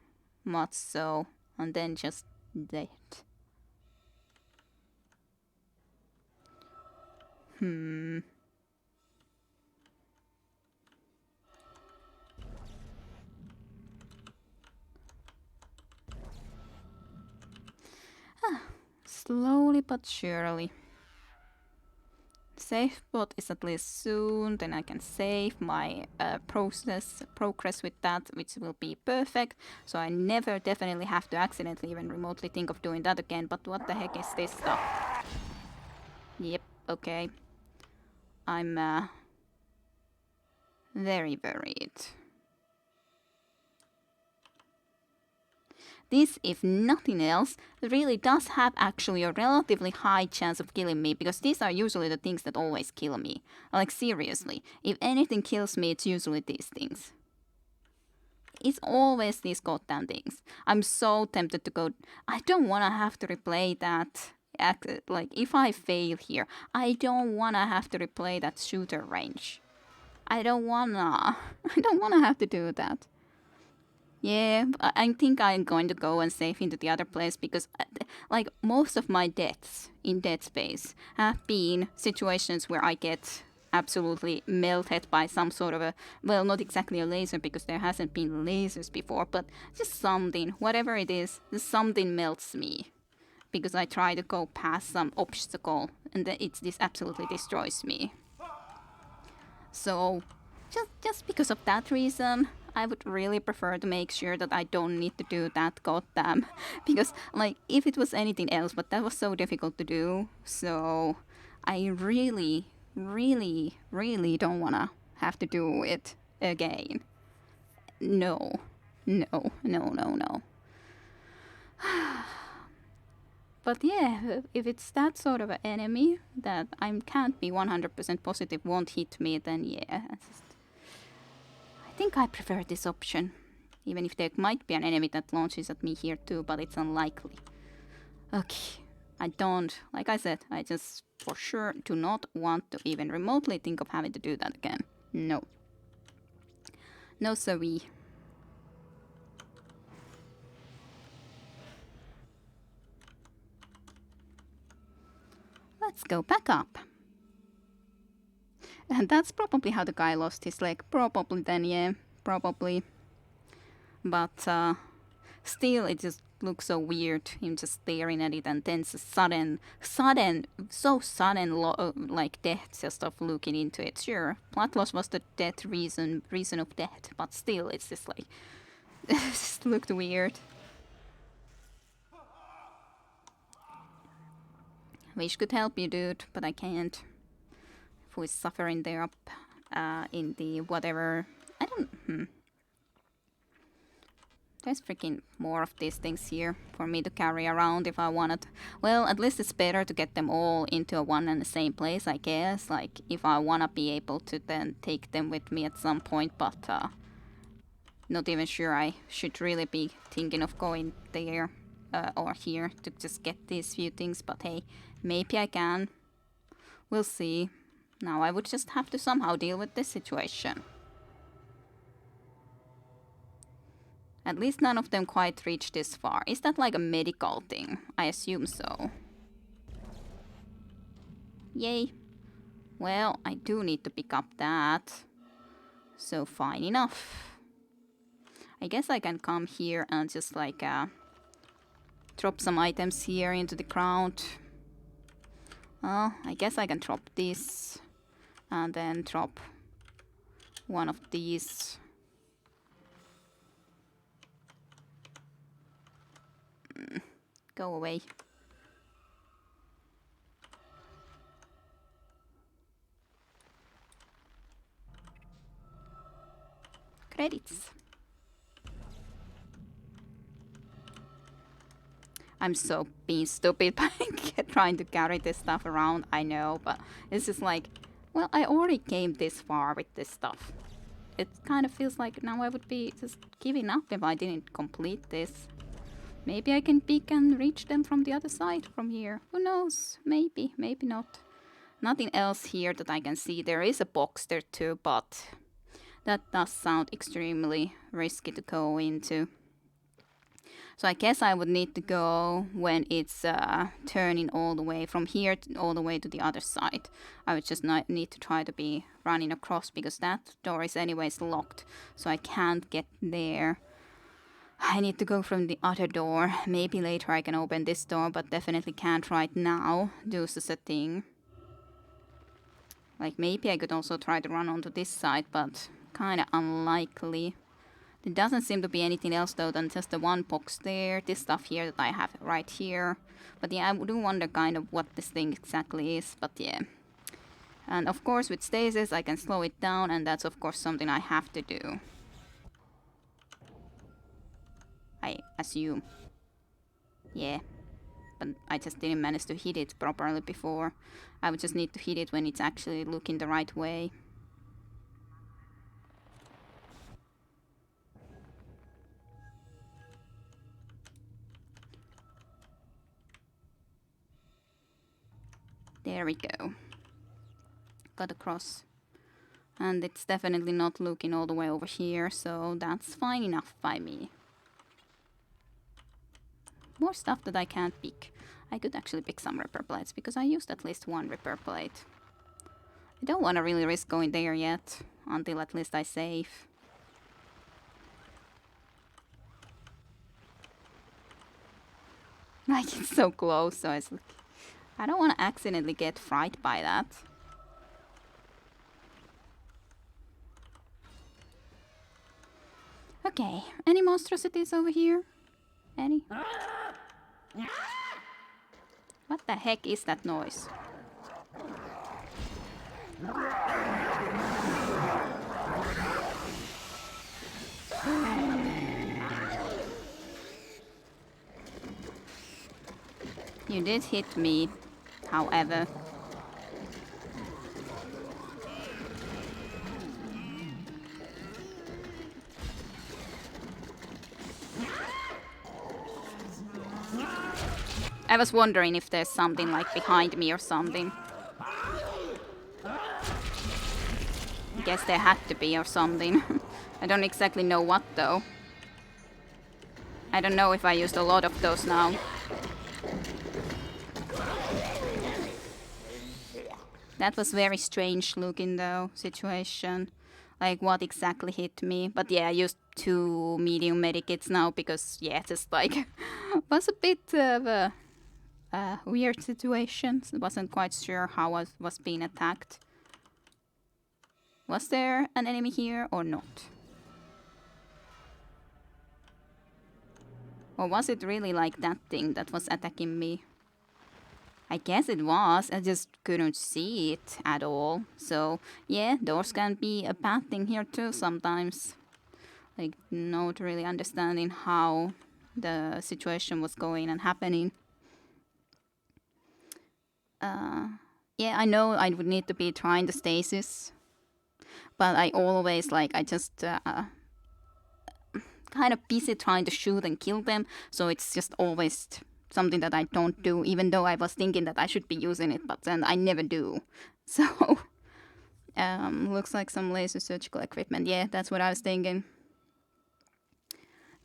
A: much so. And then just dead. Slowly but surely. Save spot is at least soon, then I can save my progress with that, which will be perfect. So I never definitely have to accidentally even remotely think of doing that again. But what the heck is this stuff? Yep, okay. I'm very worried. this, if nothing else, really does have actually a relatively high chance of killing me, because these are usually the things that always kill me. Like, seriously, if anything kills me, it's usually these things. It's always these goddamn things. I'm so tempted to go... I don't want to have to replay that. Like, if I fail here, I don't want to have to replay that shooter range. I don't wanna have to do that. Yeah, I think I'm going to go and save into the other place, because like most of my deaths in Dead Space have been situations where I get absolutely melted by some sort of a, well, not exactly a laser, because there hasn't been lasers before, but just something, whatever it is, something melts me. Because I try to go past some obstacle, and then this absolutely destroys me. So, just because of that reason, I would really prefer to make sure that I don't need to do that, goddamn. Because, like, if it was anything else, but that was so difficult to do, so I really, really, really don't wanna have to do it again. No. No, no, no, no. But yeah, if it's that sort of an enemy that I can't be 100% positive won't hit me, then yeah. I think I prefer this option. Even if there might be an enemy that launches at me here too, but it's unlikely. Okay, I don't, like I said, I just for sure do not want to even remotely think of having to do that again. No. No siree. Let's go back up. And that's probably how the guy lost his leg. Probably then, yeah. Probably. But still, it just looks so weird. Him just staring at it, and then sudden, like death just of looking into it. Sure, blood loss was the death reason of death, but still, it's just like, it just looked weird. Wish could help you, dude, but I can't. Who is suffering there up in the whatever... I don't... There's freaking more of these things here for me to carry around if I wanted. Well, at least it's better to get them all into a one and the same place, I guess. Like, if I wanna be able to then take them with me at some point, but not even sure I should really be thinking of going there or here to just get these few things, but hey, maybe I can. We'll see. Now I would just have to somehow deal with this situation. At least none of them quite reached this far. Is that like a medical thing? I assume so. Yay. Well, I do need to pick up that. So fine enough. I guess I can come here and just like drop some items here into the ground. Well, I guess I can drop this. And then drop one of these. Go away. Credits. I'm so being stupid by trying to carry this stuff around, I know, but it's just like, well, I already came this far with this stuff. It kind of feels like now I would be just giving up if I didn't complete this. Maybe I can peek and reach them from the other side from here. Who knows? Maybe, maybe not. Nothing else here that I can see. There is a box there too, but that does sound extremely risky to go into. So I guess I would need to go when it's turning all the way from here all the way to the other side. I would just need to try to be running across because that door is anyways locked. So I can't get there. I need to go from the other door. Maybe later I can open this door, but definitely can't right now. Do such a thing. Like maybe I could also try to run onto this side, but kind of unlikely. There doesn't seem to be anything else though than just the one box there, this stuff here that I have right here. But yeah, I do wonder kind of what this thing exactly is, but yeah. And of course with stasis I can slow it down, and that's of course something I have to do. I assume. Yeah. But I just didn't manage to hit it properly before. I would just need to hit it when it's actually looking the right way. There we go. Got across. And it's definitely not looking all the way over here, so that's fine enough by me. More stuff that I can't pick. I could actually pick some repair plates, because I used at least one repair plate. I don't want to really risk going there yet, until at least I save. Like, it's so close, so it's like, I don't want to accidentally get frightened by that. Okay, any monstrosities over here? Any? What the heck is that noise? You did hit me, however. I was wondering if there's something like behind me or something. I guess there had to be or something. I don't exactly know what though. I don't know if I used a lot of those now. That was very strange looking though, situation. Like what exactly hit me. But yeah, I used 2 medium medikits now because yeah, just like was a bit of a weird situation. Wasn't quite sure how I was being attacked. Was there an enemy here or not? Or was it really like that thing that was attacking me? I guess it was, I just couldn't see it at all. So yeah, doors can be a bad thing here too sometimes. Like not really understanding how the situation was going and happening. Yeah, I know I would need to be trying the stasis. But I always I just kind of busy trying to shoot and kill them. So it's just always something that I don't do, even though I was thinking that I should be using it, but then I never do. So, looks like some laser surgical equipment. Yeah, that's what I was thinking.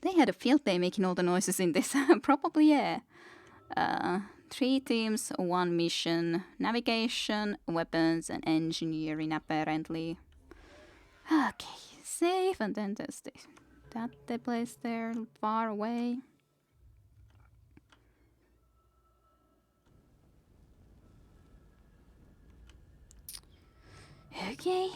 A: They had a field day making all the noises in this. Probably, yeah. 3 teams, 1 mission. Navigation, weapons, and engineering, apparently. Okay, save, and then there's the place there, far away. Okay.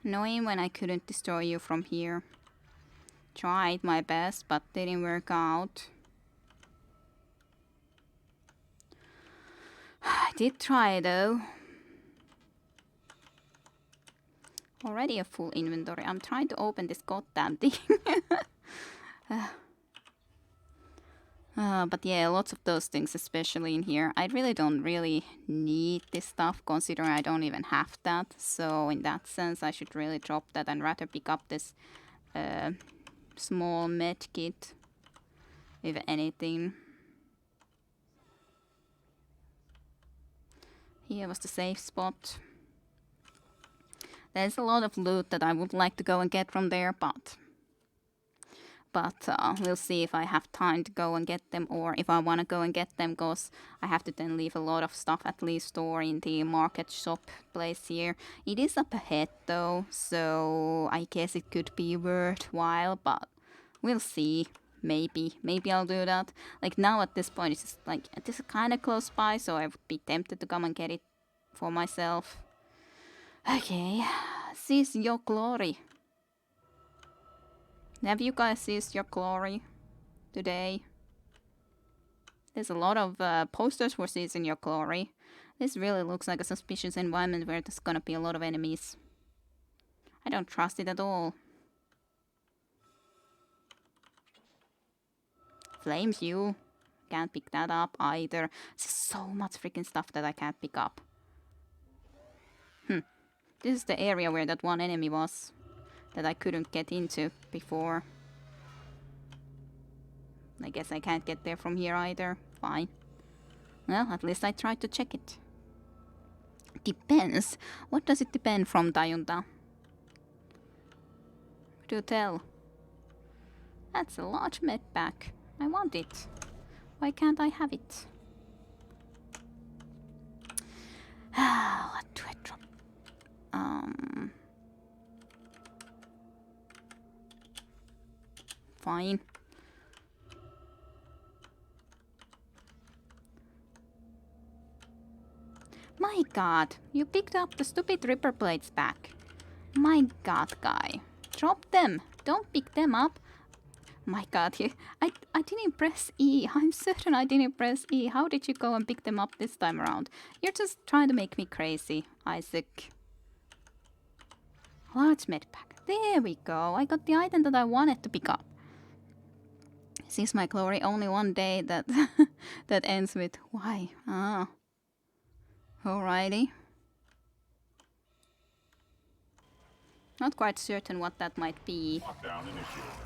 A: Annoying when I couldn't destroy you from here. Tried my best, but didn't work out. I did try though. Already a full inventory. I'm trying to open this goddamn thing. But yeah, lots of those things, especially in here. I really don't need this stuff, considering I don't even have that. So in that sense, I should really drop that and rather pick up this small med kit, if anything. Here was the safe spot. There's a lot of loot that I would like to go and get from there, but we'll see if I have time to go and get them, or if I want to go and get them, because I have to then leave a lot of stuff at least store in the market shop place here. It is up ahead though, so I guess it could be worthwhile, but we'll see. Maybe I'll do that. Like now at this point, it's just like, this is kind of close by, so I would be tempted to come and get it for myself. Okay, seize your glory. Have you guys seized your glory today? There's a lot of posters for Season Your Glory. This really looks like a suspicious environment where there's gonna be a lot of enemies. I don't trust it at all. Flames you. Can't pick that up either. There's so much freaking stuff that I can't pick up. This is the area where that one enemy was that I couldn't get into before. I guess I can't get there from here either. Fine. Well, at least I tried to check it. Depends. What does it depend from, Tajunta? Do tell. That's a large med pack. I want it. Why can't I have it? What do I drop? Fine. My god, you picked up the stupid Ripper Blades back. My god, guy. Drop them. Don't pick them up. My god, I didn't press E. I'm certain I didn't press E. How did you go and pick them up this time around? You're just trying to make me crazy, Isaac. Large medpack. There we go. I got the item that I wanted to pick up. Sees my glory only one day that that ends with why? Ah. Alrighty. Not quite certain what that might be.
F: Lockdown initiated.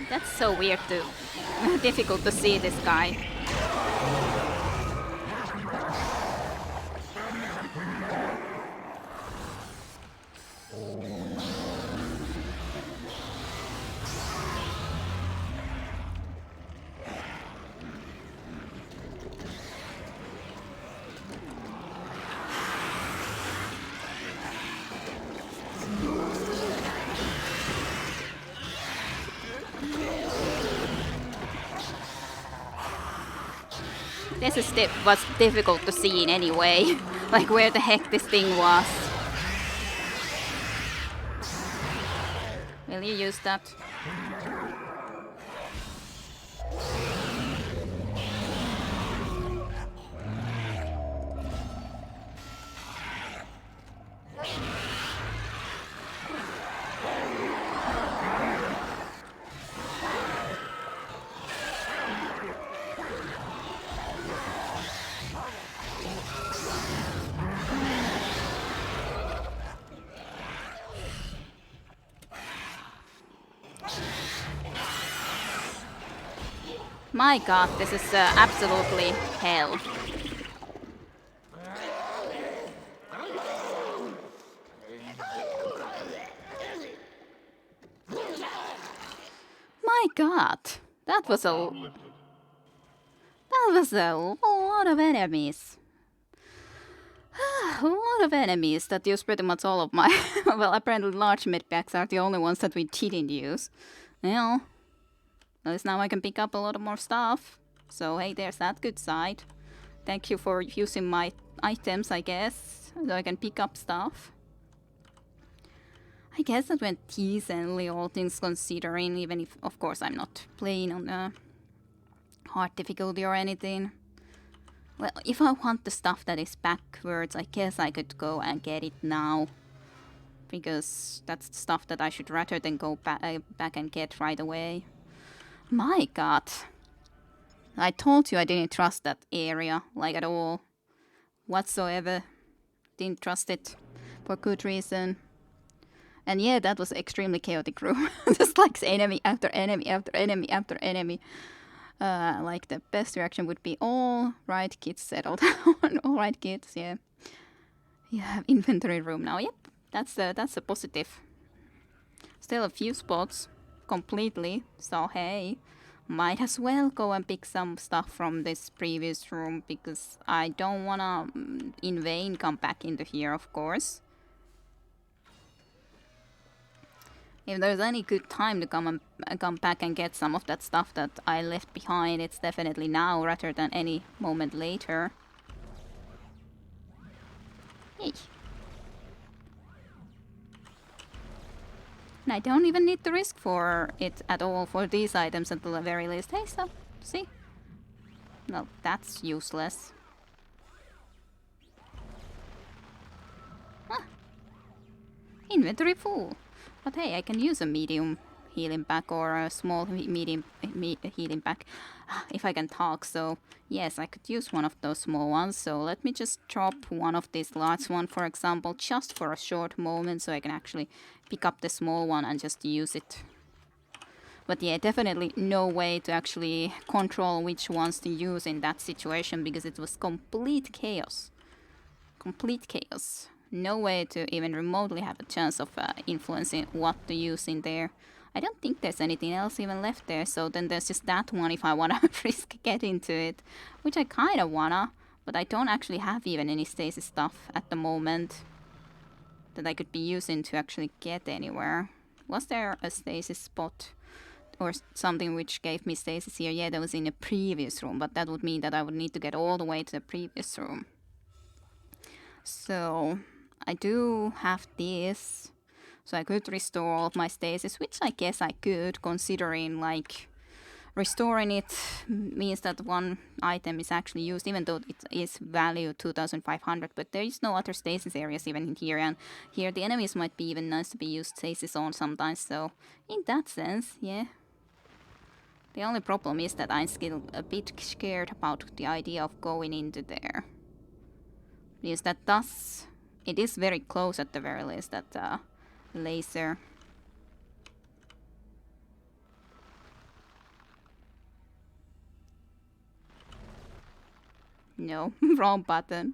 A: That's so weird to difficult to see this guy. This was difficult to see in any way. Like where the heck this thing was. Will you use that? My god, this is absolutely hell. My god, that was a lot of enemies. A lot of enemies that use pretty much all of my... well, apparently large medpacks are the only ones that we didn't use. Well, at least now I can pick up a lot more stuff. So hey, there's that good side. Thank you for using my items, I guess, so I can pick up stuff. I guess that went decently, all things considering, even if, of course, I'm not playing on the hard difficulty or anything. Well, if I want the stuff that is backwards, I guess I could go and get it now. Because that's the stuff that I should rather than go back and get right away. My god. I told you I didn't trust that area, like at all. Whatsoever. Didn't trust it. For good reason. And yeah, that was extremely chaotic room. Just like enemy after enemy after enemy after enemy. Like the best reaction would be all right kids settled down. All right kids, yeah. You have inventory room now. Yep, that's a positive. Still a few spots completely, so hey, might as well go and pick some stuff from this previous room because I don't wanna in vain come back into here, of course. If there's any good time to come back and get some of that stuff that I left behind, it's definitely now rather than any moment later. Hey. And I don't even need to risk for it at all for these items at the very least. Hey, so, see? No, that's useless. Huh. Inventory full. But hey, I can use a medium healing pack or a small medium healing pack if I can talk. So yes, I could use one of those small ones. So let me just drop one of these large one, for example, just for a short moment so I can actually pick up the small one and just use it. But yeah, definitely no way to actually control which ones to use in that situation because it was complete chaos. Complete chaos. No way to even remotely have a chance of influencing what to use in there. I don't think there's anything else even left there, so then there's just that one if I wanna risk getting to it. Which I kinda wanna, but I don't actually have even any stasis stuff at the moment that I could be using to actually get anywhere. Was there a stasis spot or something which gave me stasis here? Yeah, that was in a previous room, but that would mean that I would need to get all the way to the previous room. So I do have this, so I could restore all of my stasis, which I guess I could, considering like restoring it means that one item is actually used, even though it is value 2500, but there is no other stasis areas even in here, and here the enemies might be even nice to be used stasis on sometimes, so in that sense, yeah. The only problem is that I'm still a bit scared about the idea of going into there. Because that does... It is very close at the very least, that laser. No, wrong button.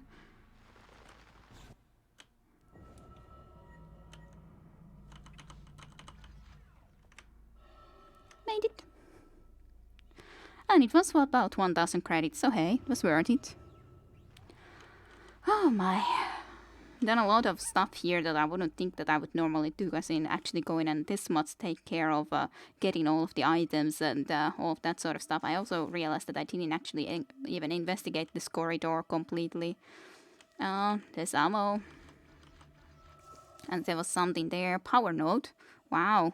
A: Made it. And it was about 1000 credits, so hey, it was worth it. Oh my. Done a lot of stuff here that I wouldn't think that I would normally do, as in actually going and this much take care of getting all of the items and all of that sort of stuff. I also realized that I didn't actually even investigate this corridor completely. There's ammo. And there was something there. Power node. Wow.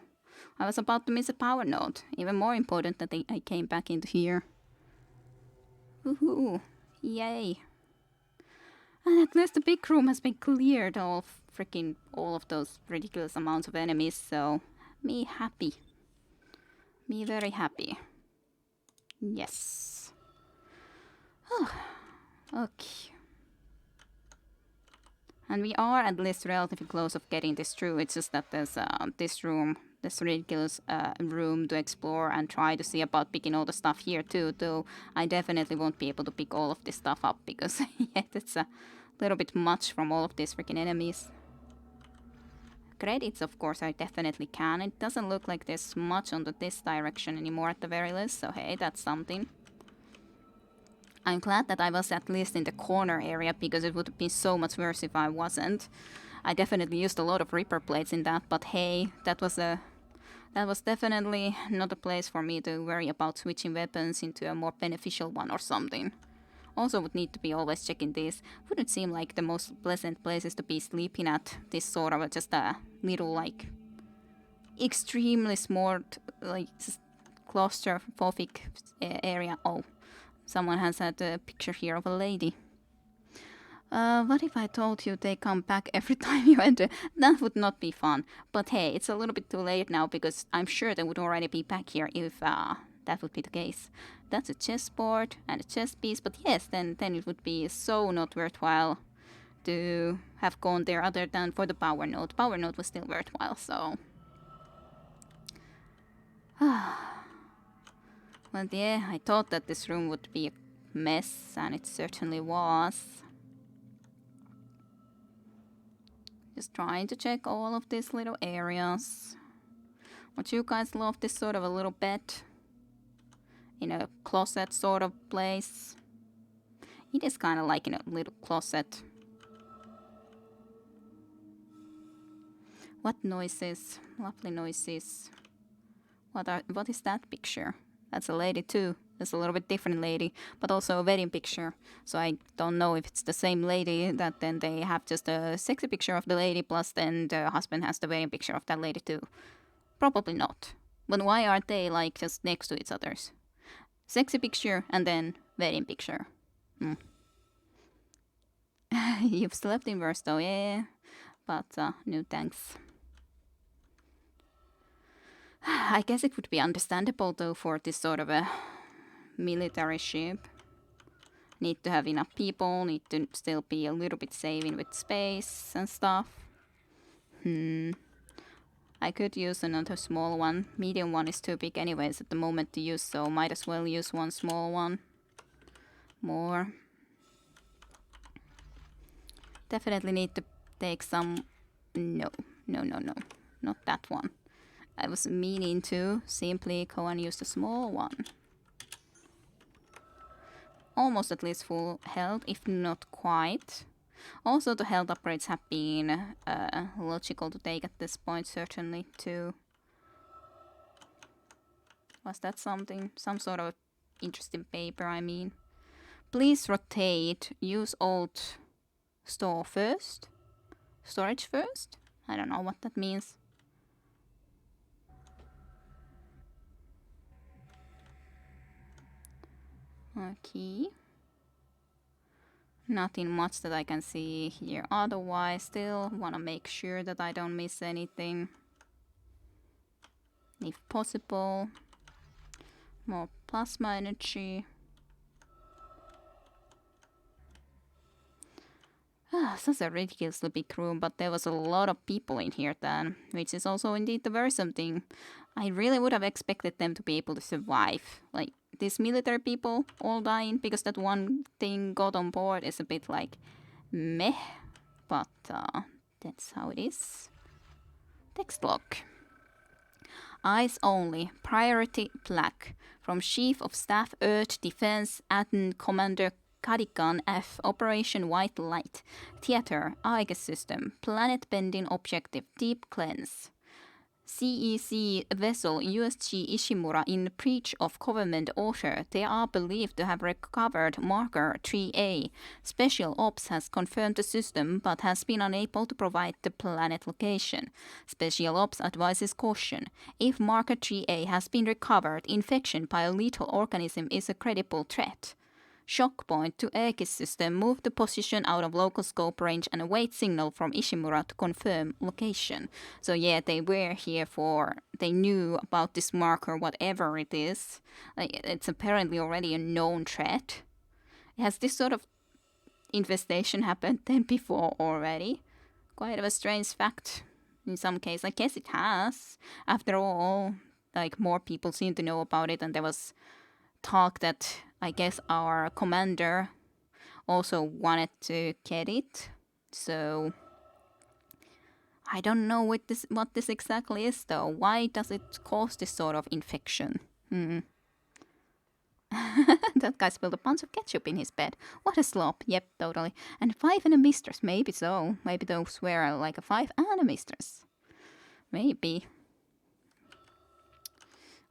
A: I was about to miss a power node. Even more important that I came back into here. Woohoo. Yay. And at least the big room has been cleared of freaking all of those ridiculous amounts of enemies, so me happy. Me very happy. Yes. Okay. And we are at least relatively close of getting this through. It's just that there's this room, this ridiculous room to explore and try to see about picking all the stuff here too. Though I definitely won't be able to pick all of this stuff up because yeah, it's a little bit much from all of these freaking enemies. Credits, of course, I definitely can. It doesn't look like there's much on this direction anymore at the very least, so hey, that's something. I'm glad that I was at least in the corner area because it would have been so much worse if I wasn't. I definitely used a lot of Reaper plates in that, but hey, that was definitely not a place for me to worry about switching weapons into a more beneficial one or something. Also would need to be always checking these. Wouldn't seem like the most pleasant places to be sleeping at, this sort of just a little like extremely small like just claustrophobic area. Oh, someone has had a picture here of a lady. What if I told you they come back every time you enter? That would not be fun. But hey, it's a little bit too late now because I'm sure they would already be back here if that would be the case. That's a chessboard and a chess piece, but yes, then it would be so not worthwhile to have gone there other than for the power node. Power node was still worthwhile, so... But yeah, I thought that this room would be a mess, and it certainly was. Just trying to check all of these little areas. Would you guys love this sort of a little bed? In a closet sort of place. It is kind of like in a little closet. What noises? Lovely noises. What is that picture? That's a lady too. That's a little bit different lady, but also a wedding picture. So I don't know if it's the same lady that then they have just a sexy picture of the lady plus then the husband has the wedding picture of that lady too. Probably not. But why aren't they like just next to each other's? Sexy picture and then wedding picture. You've slept in worse though, yeah. But no thanks. I guess it would be understandable though for this sort of a military ship. Need to have enough people, need to still be a little bit saving with space and stuff. I could use another small one. Medium one is too big anyways at the moment to use, so might as well use one small one. More. Definitely need to take some... No. Not that one. I was meaning to simply go and use the small one. Almost at least full health, if not quite. Also, the health upgrades have been logical to take at this point, certainly, too. Was that something? Some sort of interesting paper, I mean. Please rotate. Use old store first. Storage first? I don't know what that means. Okay. Nothing much that I can see here otherwise. Still want to make sure that I don't miss anything. If possible. More plasma energy. Such a ridiculously big room, but there was a lot of people in here then, which is also indeed the worrisome thing. I really would have expected them to be able to survive. Like, these military people all dying because that one thing got on board is a bit like meh, but that's how it is. Text log. Eyes only. Priority black. From Chief of Staff Earth Defense Atom Commander Kadikan F. Operation White Light. Theater. Aegis System. Planet Bending Objective. Deep Cleanse. CEC vessel USG Ishimura in breach of government order. They are believed to have recovered marker 3A. Special Ops has confirmed the system but has been unable to provide the planet location. Special Ops advises caution. If marker 3A has been recovered, infection by a lethal organism is a credible threat. Shock point to Aegis system. Move the position out of local scope range and await signal from Ishimura to confirm location. So yeah, they were here for... They knew about this marker, whatever it is. Like, it's apparently already a known threat. Has this sort of infestation happened then before already? Quite of a strange fact in some case. I guess it has. After all, like, more people seem to know about it, and there was talk that... I guess our commander also wanted to get it, so I don't know what this exactly is though. Why does it cause this sort of infection? That guy spilled a bunch of ketchup in his bed. What a slop. Yep, totally. And 5 and a mistress. Maybe so. Maybe those were like a 5 and a mistress. Maybe.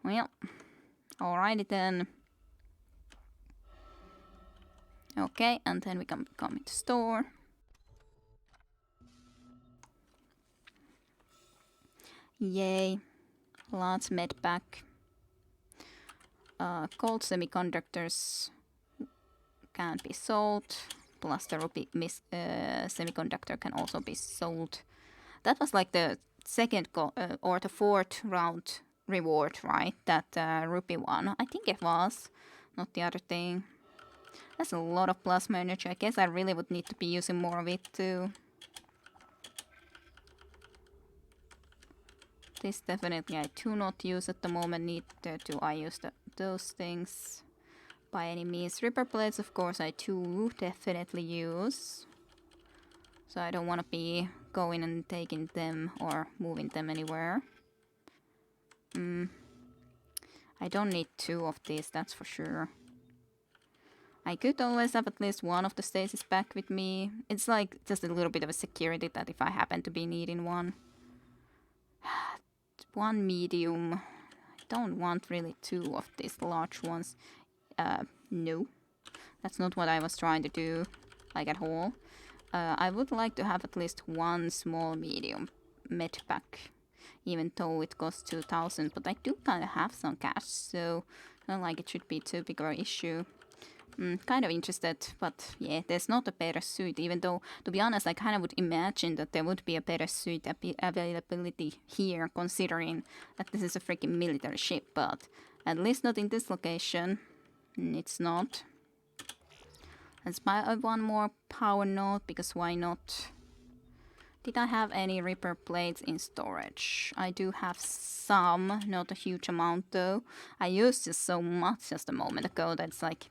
A: Well, alrighty then. Okay, and then we can come into store. Yay. Lots med pack. Gold semiconductors can be sold. Plus the rupee semiconductor can also be sold. That was like the second or the fourth round reward, right? That rupee one. I think it was. Not the other thing. That's a lot of plasma energy. I guess I really would need to be using more of it too. This definitely I do not use at the moment. Neither do I use those things by any means. Ripper blades, of course, I do definitely use. So I don't want to be going and taking them or moving them anywhere. I don't need 2 of these, that's for sure. I could always have at least 1 of the stasis back with me. It's like just a little bit of a security that if I happen to be needing one. 1 medium. I don't want really 2 of these large ones. No. That's not what I was trying to do, like at all. I would like to have at least 1 small medium med pack. Even though it costs 2,000, but I do kind of have some cash, so not like it should be too big of an issue. Kind of interested, but yeah, there's not a better suit, even though, to be honest, I kind of would imagine that there would be a better suit availability here, considering that this is a freaking military ship, but at least not in this location. It's not. Let's buy 1 more power node, because why not? Did I have any Reaper plates in storage? I do have some, not a huge amount though. I used this so much just a moment ago that it's like,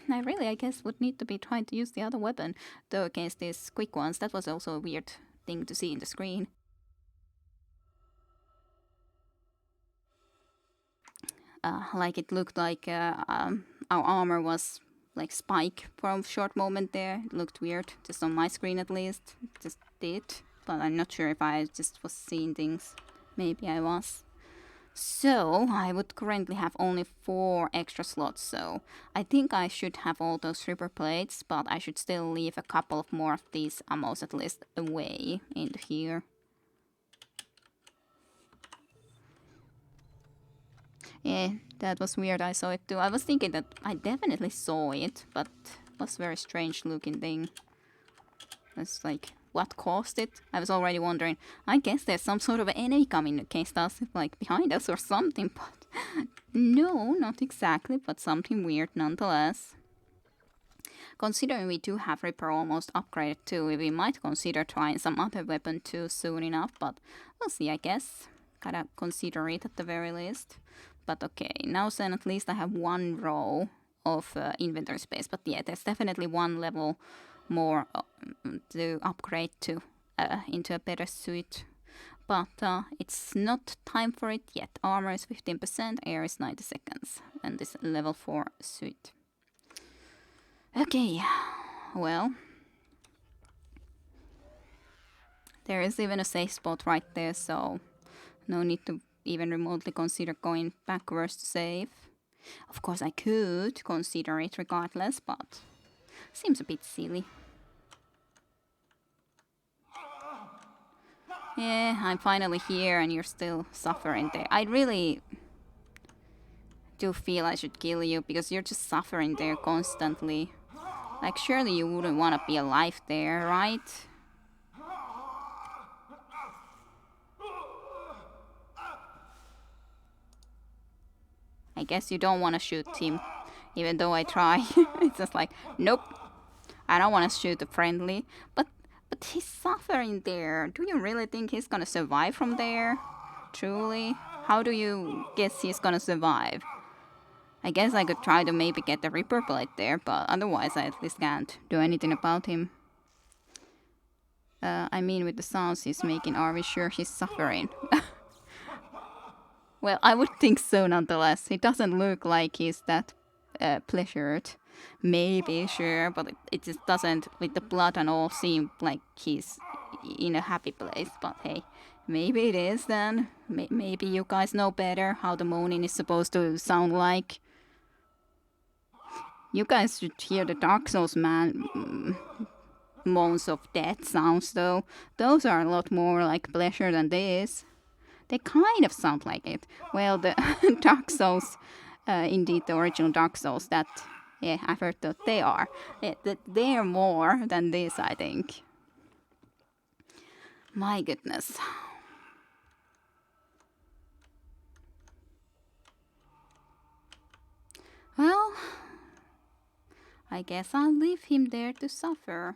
A: I guess would need to be trying to use the other weapon, though against these quick ones. That was also a weird thing to see in the screen. Like it looked like our armor was like spike for a short moment there. It looked weird, just on my screen at least. It just did. But I'm not sure if I just was seeing things. Maybe I was. So, I would currently have only 4 extra slots, so I think I should have all those Reaper plates, but I should still leave a couple of more of these ammos at least away into here. Yeah, that was weird, I saw it too. I was thinking that I definitely saw it, but it was a very strange looking thing. It's like, what caused it? I was already wondering, I guess there's some sort of enemy coming against us, like behind us or something, but no, not exactly, but something weird nonetheless. Considering we do have Reaper almost upgraded too, we might consider trying some other weapon too soon enough, but we'll see, I guess. Gotta consider it at the very least. But okay, now then at least I have 1 row of inventory space, but yeah, there's definitely 1 level more to upgrade to into a better suit, but it's not time for it yet. Armor is 15%, air is 90 seconds, and this level 4 suit. Okay, well, there is even a safe spot right there, so no need to even remotely consider going backwards to save. Of course I could consider it regardless, but seems a bit silly. Yeah, I'm finally here and you're still suffering there. I really do feel I should kill you because you're just suffering there constantly. Like, surely you wouldn't want to be alive there, right? I guess you don't want to shoot him, even though I try. It's just like, nope. I don't want to shoot a friendly, but he's suffering there. Do you really think he's gonna survive from there? Truly? How do you guess he's gonna survive? I guess I could try to maybe get the Reaper plate there, but otherwise I at least can't do anything about him. I mean, with the sounds he's making, are we sure he's suffering? Well, I would think so nonetheless. He doesn't look like he's that pleasured. Maybe, sure, but it just doesn't, with the blood and all, seem like he's in a happy place. But hey, maybe it is then. Maybe you guys know better how the moaning is supposed to sound like. You guys should hear the Dark Souls moans of death sounds though. Those are a lot more like pleasure than this. They kind of sound like it. Well, the Dark Souls, indeed the original Dark Souls, that, yeah, I've heard that they are. They're more than this, I think. My goodness. Well, I guess I'll leave him there to suffer.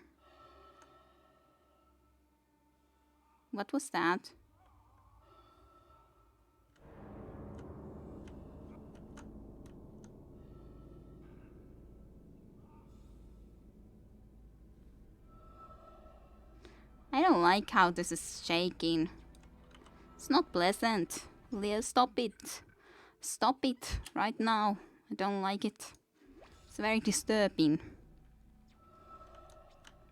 A: What was that? I don't like how this is shaking. It's not pleasant. Leo, stop it. Stop it right now. I don't like it. It's very disturbing.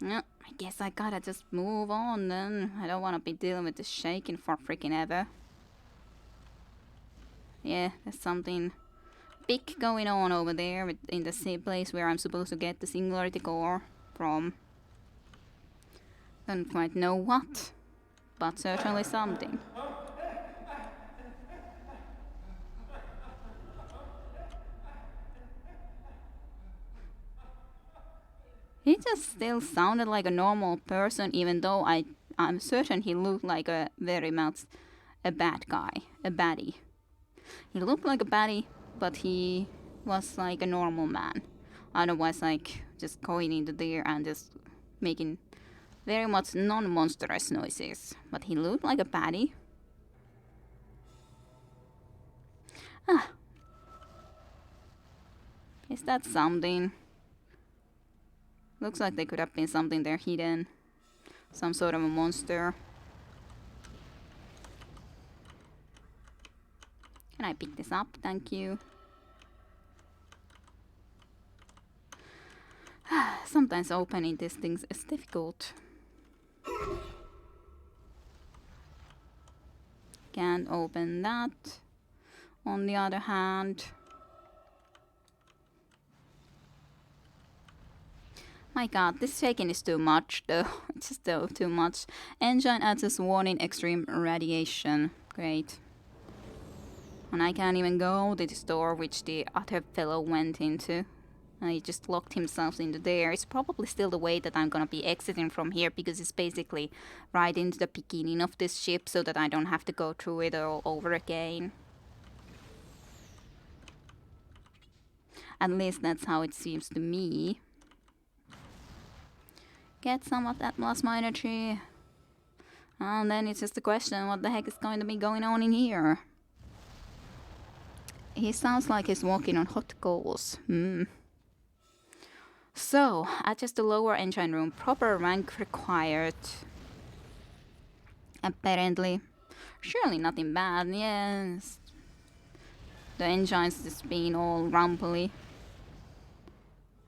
A: No, I guess I gotta just move on then. I don't wanna be dealing with this shaking for freaking ever. Yeah, there's something big going on over there in the same place where I'm supposed to get the Singularity Core from. Don't quite know what, but certainly something. He just still sounded like a normal person, even though I'm certain he looked like a very much a bad guy, a baddie. He looked like a baddie, but he was like a normal man. Otherwise, like just going into there and just making very much non-monstrous noises. But he looked like a baddie. Ah. Is that something? Looks like there could have been something there hidden. Some sort of a monster. Can I pick this up? Thank you. Sometimes opening these things is difficult. Can't open that. On the other hand, my god, this shaking is too much though. It's just too much. Engine adds warning extreme radiation. Great. And I can't even go to the store which the other fellow went into. He just locked himself into there. It's probably still the way that I'm gonna be exiting from here, because it's basically right into the beginning of this ship, so that I don't have to go through it all over again. At least that's how it seems to me. Get some of that plasma energy. And then it's just a question, what the heck is going to be going on in here? He sounds like he's walking on hot coals. So, adjust the lower engine room. Proper rank required. Apparently. Surely nothing bad, yes. The engine's just being all rumbly.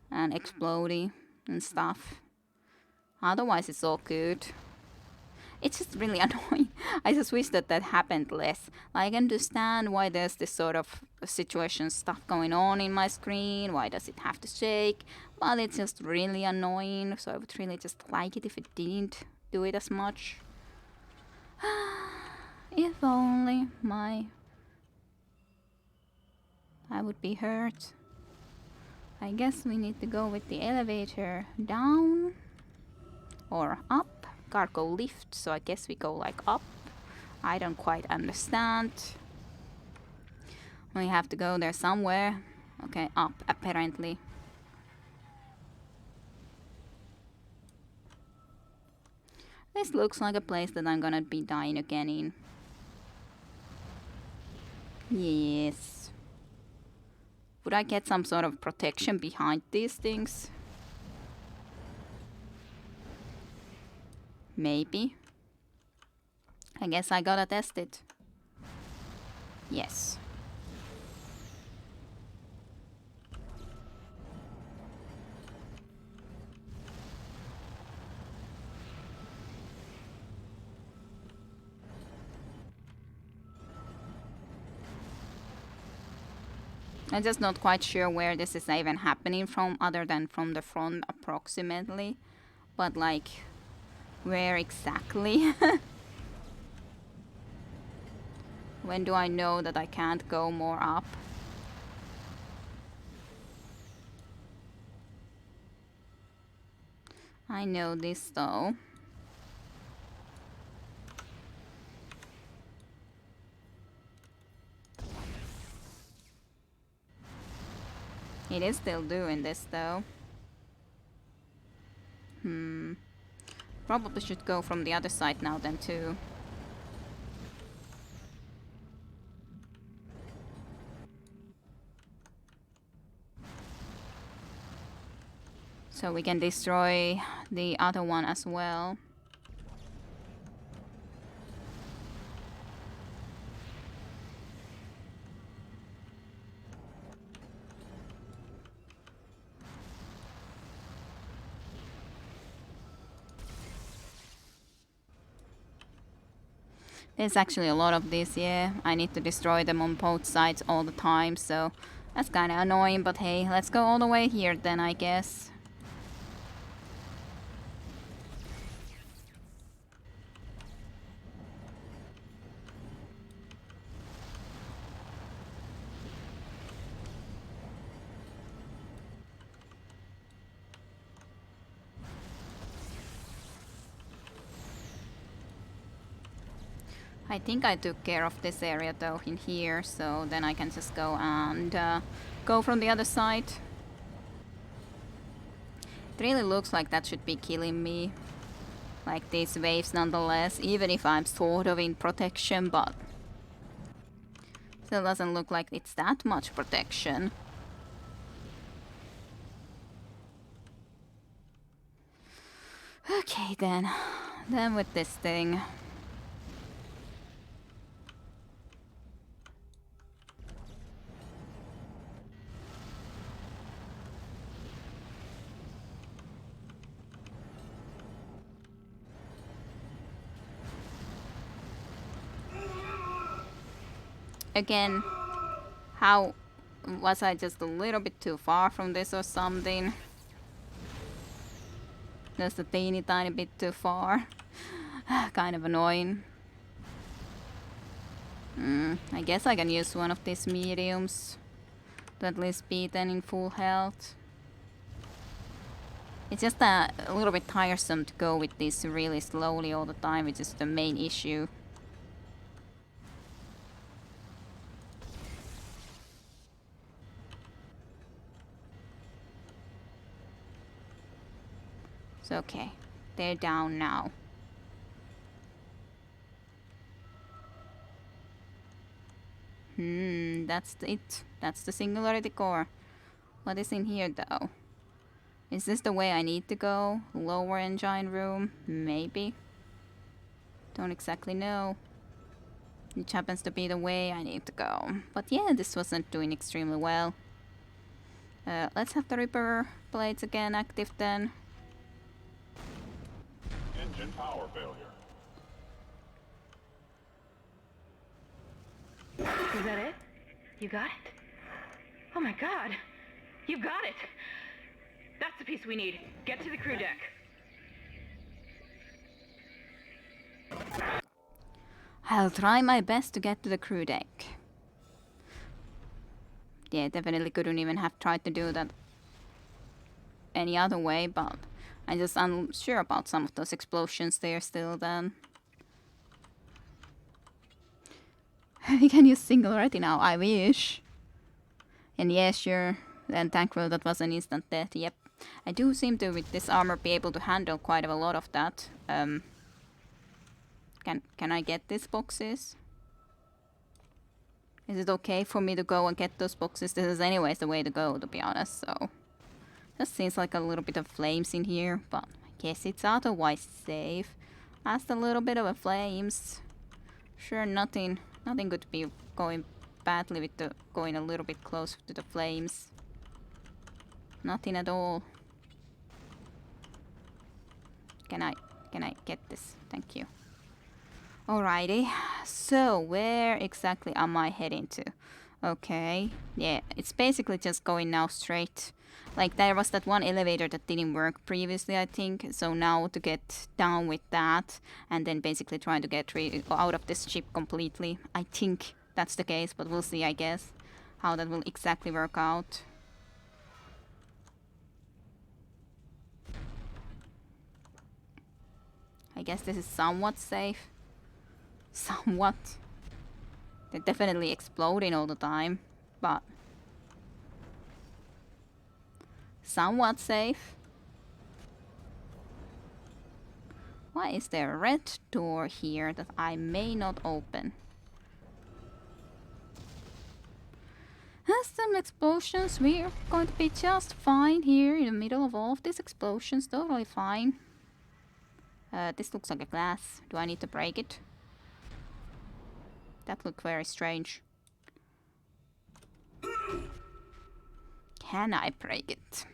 A: And explodey and stuff. Otherwise it's all good. It's just really annoying. I just wish that happened less. Like, I understand why there's this sort of situation stuff going on in my screen. Why does it have to shake? But it's just really annoying. So I would really just like it if it didn't do it as much. If only I would be hurt. I guess we need to go with the elevator down or up. Cargo lift, so I guess we go like up. I don't quite understand. We have to go there somewhere. Okay, up apparently. This looks like a place that I'm gonna be dying again in. Yes. Would I get some sort of protection behind these things? Maybe. I guess I gotta test it. Yes. I'm just not quite sure where this is even happening from, other than from the front approximately. But like, where exactly? When do I know that I can't go more up? I know this though. It is still doing this though. Probably should go from the other side now then too. So we can destroy the other one as well. There's actually a lot of this, yeah. I need to destroy them on both sides all the time, so that's kinda annoying, but hey, let's go all the way here then, I guess. I think I took care of this area though in here, so then I can just go and go from the other side. It really looks like that should be killing me. Like these waves nonetheless, even if I'm sort of in protection, but still doesn't look like it's that much protection. Okay then with this thing. Again, how was I just a little bit too far from this or something? Just a teeny tiny bit too far. Kind of annoying. I guess I can use one of these mediums to at least be then in full health. It's just a little bit tiresome to go with this really slowly all the time, which is the main issue. It's okay. They're down now. That's it. That's the Singularity Core. What is in here though? Is this the way I need to go? Lower engine room? Maybe. Don't exactly know. Which happens to be the way I need to go. But yeah, this wasn't doing extremely well. Let's have the Reaper blades again active then.
F: Engine power failure.
C: Is that it? You got it? Oh my god! You got it! That's the piece we need. Get to the crew deck.
A: I'll try my best to get to the crew deck. Yeah, definitely couldn't even have tried to do that any other way, but I'm just unsure about some of those explosions there still then. We can use Singularity now, I wish. And yeah, sure, then thankfully that was an instant death, yep. I do seem to, with this armor, be able to handle quite a lot of that. Can I get these boxes? Is it okay for me to go and get those boxes? This is anyways the way to go, to be honest, so... Just seems like a little bit of flames in here, but I guess it's otherwise safe. Just a little bit of a flames. Sure, nothing could be going badly with the going a little bit close to the flames. Nothing at all. Can I get this? Thank you. Alrighty. So where exactly am I heading to? Okay. Yeah, it's basically just going now straight. Like there was that one elevator that didn't work previously, I think. So now to get down with that and then basically trying to get out of this ship completely. I think that's the case, but we'll see, I guess, how that will exactly work out. I guess this is somewhat safe. Somewhat. They're definitely exploding all the time, but somewhat safe. Why is there a red door here that I may not open? Some explosions. We're going to be just fine here in the middle of all of these explosions. Totally fine. This looks like a glass. Do I need to break it? That looked very strange. Can I break it?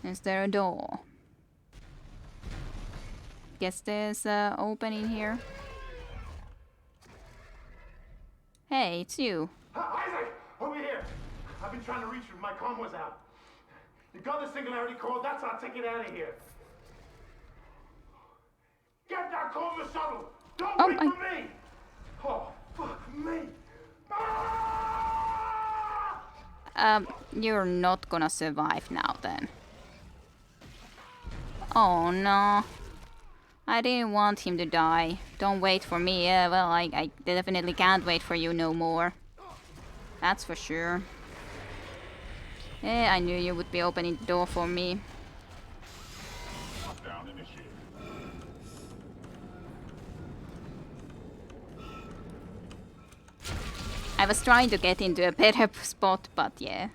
A: Is there a door? Guess there's an opening here. Hey, it's you.
B: Isaac! Over here! I've been trying to reach you. My comm was out. You got the singularity code. That's our ticket out of here. Get that code to the shuttle! Don't
A: Oh,
B: wait for me! Oh, fuck me! Ah!
A: You're not gonna survive now then. Oh no. I didn't want him to die. Don't wait for me. Yeah, well, I definitely can't wait for you no more. That's for sure. Yeah, I knew you would be opening the door for me.
F: Down initiated.
A: I was trying to get into a better spot, but yeah.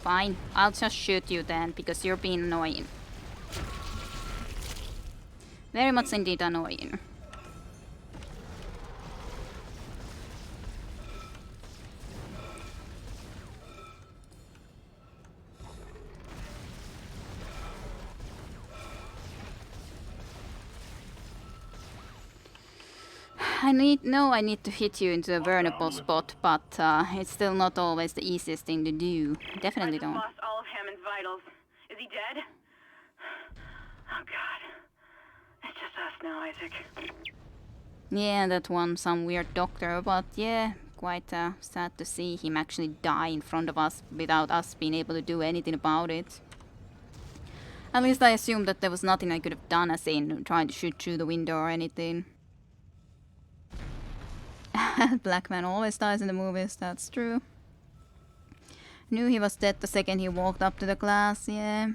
A: Fine, I'll just shoot you then, because you're being annoying. Very much indeed annoying. I need to hit you into a vulnerable spot, but it's still not always the easiest thing to do. Definitely
C: I just
A: don't.
C: lost all of Hammond's vitals. Is he dead? Oh God. It's just us now, Isaac.
A: Yeah, that one, some weird doctor, but yeah, quite sad to see him actually die in front of us without us being able to do anything about it. At least I assumed that there was nothing I could have done, as in trying to shoot through the window or anything. Black man always dies in the movies, that's true. Knew he was dead the second he walked up to the glass, yeah.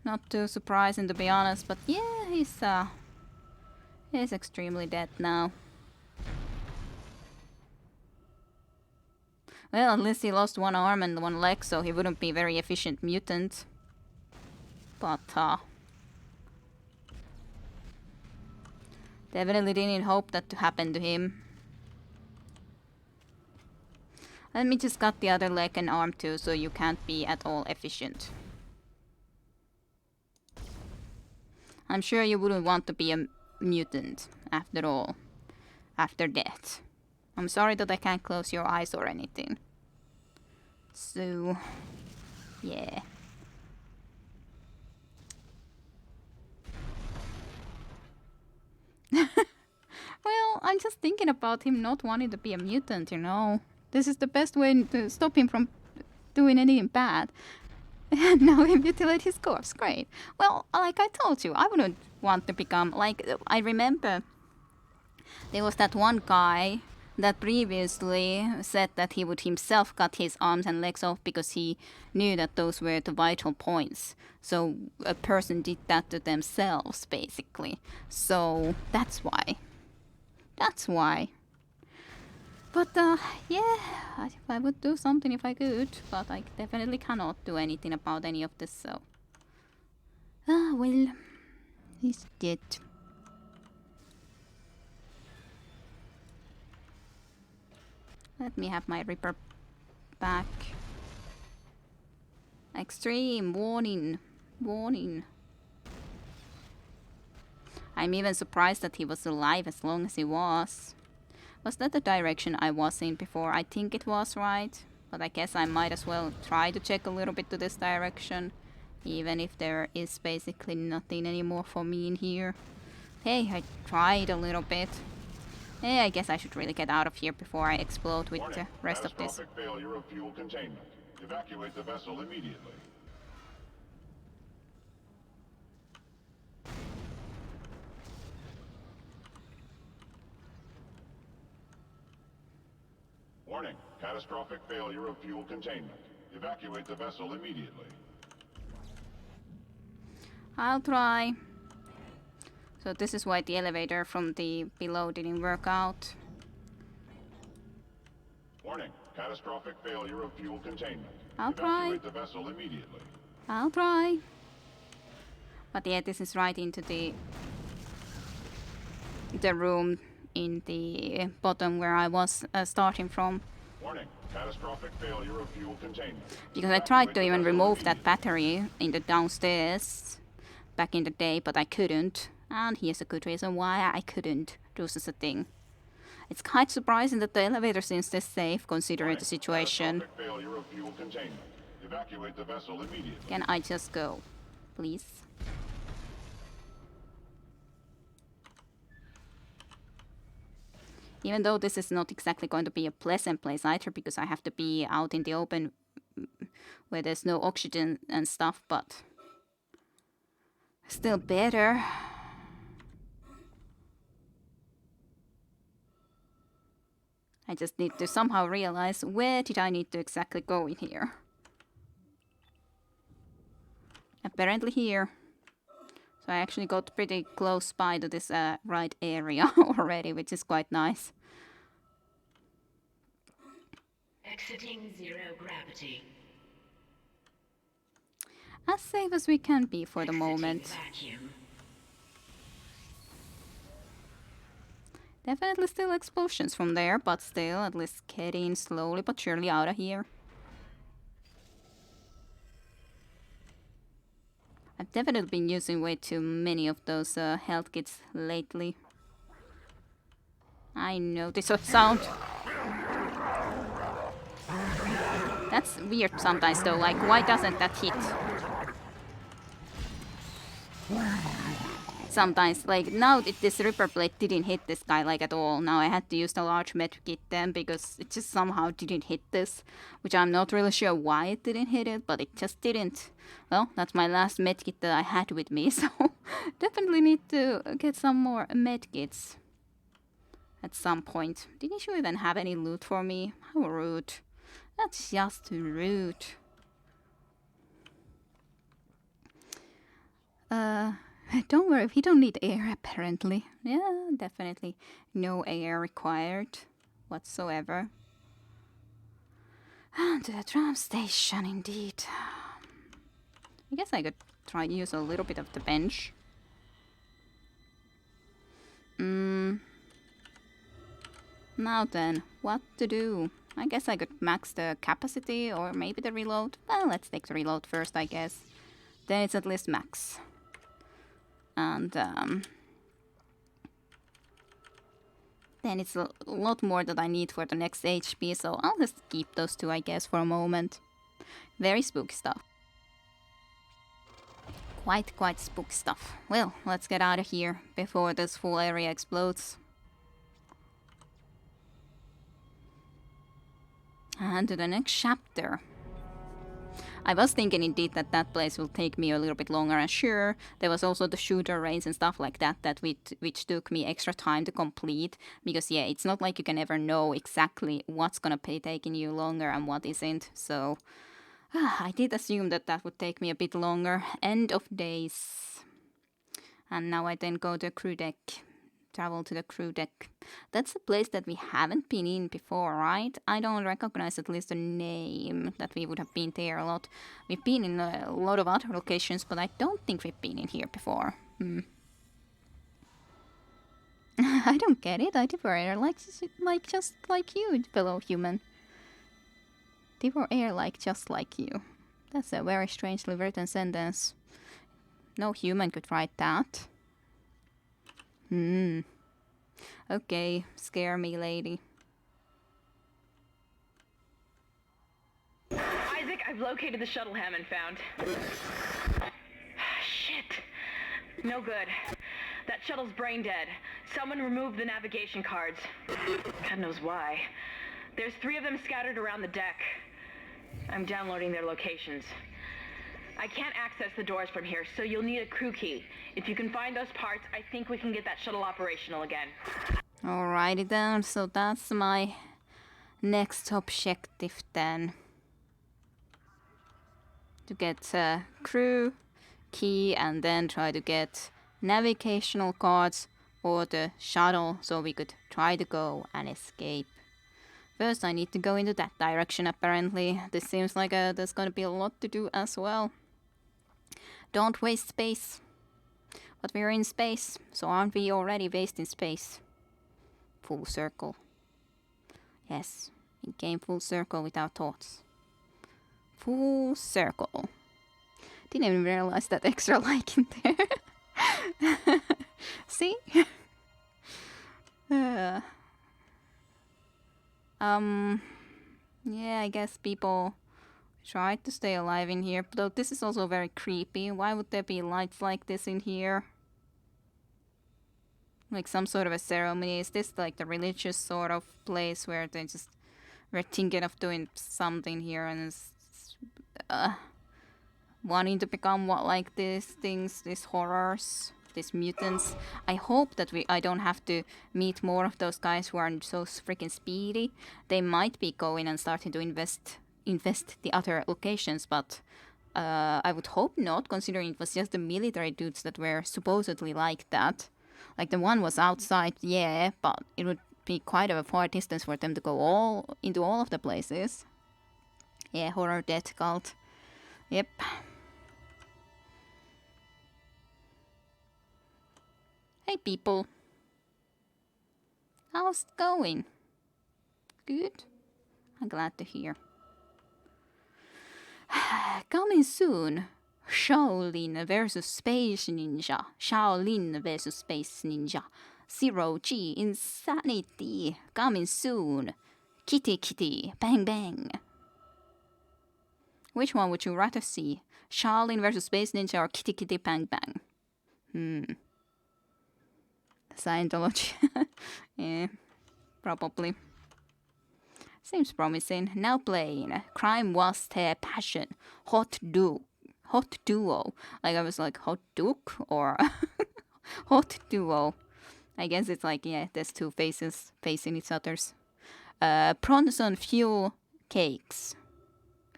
A: Not too surprising to be honest, but yeah, he's extremely dead now. Well, at least he lost one arm and one leg, so he wouldn't be a very efficient mutant. But, definitely didn't hope that to happen to him. Let me just cut the other leg and arm too, so you can't be at all efficient. I'm sure you wouldn't want to be a mutant, after all. After death. I'm sorry that I can't close your eyes or anything. So, yeah. Well, I'm just thinking about him not wanting to be a mutant, you know. This is the best way to stop him from doing anything bad. And now we mutilate his corpse. Great. Well, like I told you, I wouldn't want to become... Like, I remember there was that one guy that previously said that he would himself cut his arms and legs off because he knew that those were the vital points. So a person did that to themselves, basically. So that's why. That's why. But, yeah, I would do something if I could, but I definitely cannot do anything about any of this, so... Ah, well, he's dead. Let me have my Ripper back. Extreme warning. Warning. I'm even surprised that he was alive as long as he was. Was that the direction I was in before? I think it was, right? But I guess I might as well try to check a little bit to this direction. Even if there is basically nothing anymore for me in here. Hey, I tried a little bit. Hey, I guess I should really get out of here before I explode with the rest of this.
F: Catastrophic failure of fuel containment. Evacuate the vessel immediately. Warning. Catastrophic failure of fuel containment. Evacuate the vessel immediately.
A: I'll try. So this is why the elevator from the below didn't work out.
F: Warning. Catastrophic failure of fuel containment.
A: I'll try.
F: Evacuate the vessel immediately.
A: I'll try. But yeah, this is right into the room in the bottom where I was starting from.
F: Warning. Catastrophic failure of fuel containment.
A: Because I tried to even remove that battery in the downstairs back in the day, but I couldn't. And here's a good reason why I couldn't do such a thing. It's quite surprising that the elevator seems this safe considering the situation.
F: Catastrophic failure of fuel containment. Evacuate the vessel immediately.
A: Can I just go, please? Even though this is not exactly going to be a pleasant place either, because I have to be out in the open where there's no oxygen and stuff, but still better. I just need to somehow realize where did I need to exactly go in here. Apparently here. So I actually got pretty close by to this right area already, which is quite nice.
G: Exiting zero gravity.
A: As safe as we can be for the
G: Exiting
A: moment.
G: vacuum.
A: Definitely still explosions from there, but still at least getting slowly but surely out of here. I've definitely been using way too many of those health kits lately. I know this sound. That's weird sometimes though, like why doesn't that hit? Sometimes, like now this Ripper Blade didn't hit this guy like at all. Now I had to use the large medkit then because it just somehow didn't hit this. Which I'm not really sure why it didn't hit it, but it just didn't. Well, that's my last medkit that I had with me, so definitely need to get some more medkits at some point. Didn't you even have any loot for me? How rude. That's just rude. Don't worry, we don't need air apparently. Yeah, definitely no air required whatsoever. And to the tram station indeed. I guess I could try to use a little bit of the bench. Now then, what to do? I guess I could max the capacity or maybe the reload. Well, let's take the reload first, I guess. Then it's at least max. And then it's a lot more that I need for the next HP, so I'll just keep those two, I guess, for a moment. Very spooky stuff. Quite spooky stuff. Well, let's get out of here before this full area explodes. And to the next chapter. I was thinking indeed that that place will take me a little bit longer, and sure, there was also the shooter range and stuff like that which took me extra time to complete, because yeah, it's not like you can ever know exactly what's gonna be taking you longer and what isn't, so I did assume that that would take me a bit longer. End of days. And now I then go to the crew deck. Travel to the crew deck. That's a place that we haven't been in before, right? I don't recognize at least the name that we would have been there a lot. We've been in a lot of other locations, but I don't think we've been in here before. I don't get it. I devour air like just like you, fellow human. Devour air like just like you. That's a very strangely written sentence. No human could write that. Okay, scare me, lady.
C: Isaac, I've located the shuttle Hammond found. Shit. No good. That shuttle's brain dead. Someone removed the navigation cards. God knows why. There's 3 of them scattered around the deck. I'm downloading their locations. I can't access the doors from here, so you'll need a crew key. If you can find those parts, I think we can get that shuttle operational again.
A: Alrighty then, so that's my next objective then. To get a crew key and then try to get navigational cards for the shuttle so we could try to go and escape First, I need to go into that direction, apparently. This seems like there's gonna be a lot to do as well. Don't waste space. But we're in space, so aren't we already wasting space? Full circle. Yes, it came full circle with our thoughts. Full circle. Didn't even realize that extra like in there. See? Yeah, I guess people try to stay alive in here, though this is also very creepy. Why would there be lights like this in here? Like some sort of a ceremony. Is this like the religious sort of place where they just were thinking of doing something here and wanting to become what, like these things, these horrors, these mutants? I hope that I don't have to meet more of those guys who are so freaking speedy. They might be going and starting to invest the other locations, but I would hope not, considering it was just the military dudes that were supposedly like that. Like the one was outside, yeah, but it would be quite a far distance for them to go into all of the places. Yeah, horror death cult. Yep. Hey people. How's it going? Good? I'm glad to hear. Coming soon. Shaolin versus Space Ninja. Shaolin versus Space Ninja. Zero G Insanity. Coming soon. Kitty Kitty. Bang Bang. Which one would you rather see? Shaolin versus Space Ninja or Kitty Kitty Bang Bang? Scientology. Yeah, probably. Seems promising. Now playing. Crime was their passion. Hot duo. Like I was like, hot duke or hot duo. I guess it's like, yeah, there's two faces facing each other's. Prawns on fuel cakes.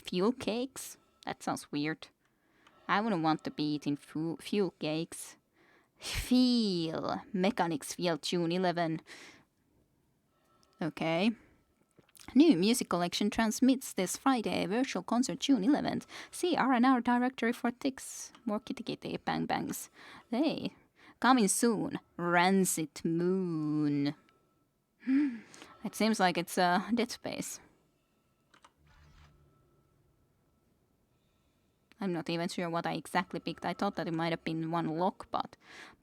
A: Fuel cakes? That sounds weird. I wouldn't want to be eating fuel cakes. Feel. Mechanics Feel June 11. Okay. New music collection transmits this Friday, virtual concert June 11th. See R&R directory for ticks. More kitty kitty bang bangs. Hey, coming soon. Rancid Moon. It seems like it's Dead Space. I'm not even sure what I exactly picked. I thought that it might have been one lock, but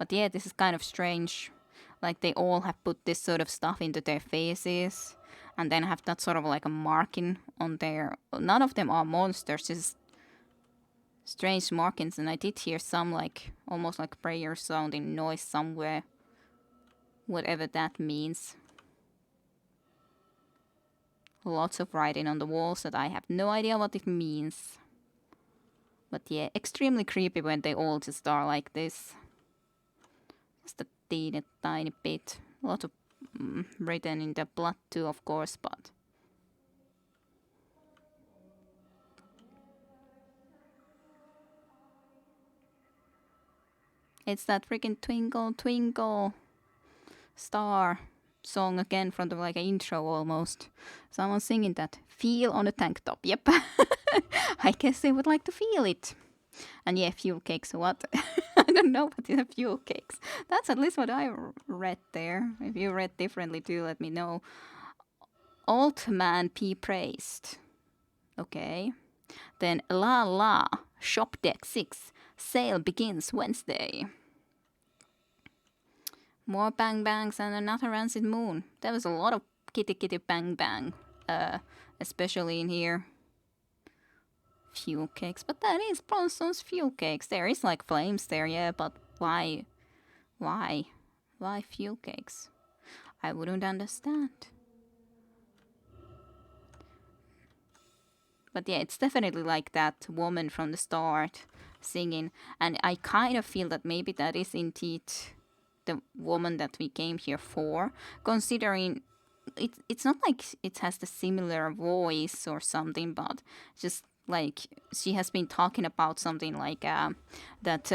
A: yeah, this is kind of strange. Like they all have put this sort of stuff into their faces. And then have that sort of like a marking on their... None of them are monsters, just strange markings. And I did hear some like, almost like prayer sounding noise somewhere. Whatever that means. Lots of writing on the walls that I have no idea what it means. But yeah, extremely creepy when they all just are like this. Just a teeny tiny bit. A lot of written in the blood too, of course, but it's that freaking Twinkle Twinkle Star song again from the like an intro almost. Someone singing that. Feel on a tank top. Yep. I guess they would like to feel it. And yeah, fuel cakes. What? I don't know what is a fuel cakes. That's at least what I read there. If you read differently too, let me know. Old man P praised. Okay. Then La La Shop Deck 6 sale begins Wednesday. More bang bangs and another Rancid Moon. There was a lot of kitty kitty bang bang, especially in here. Fuel cakes, but that is Bronson's fuel cakes. There is like flames there, yeah, but why? Why fuel cakes? I wouldn't understand. But yeah, it's definitely like that woman from the start singing, and I kind of feel that maybe that is indeed the woman that we came here for, considering it's not like it has the similar voice or something, but just like she has been talking about something like that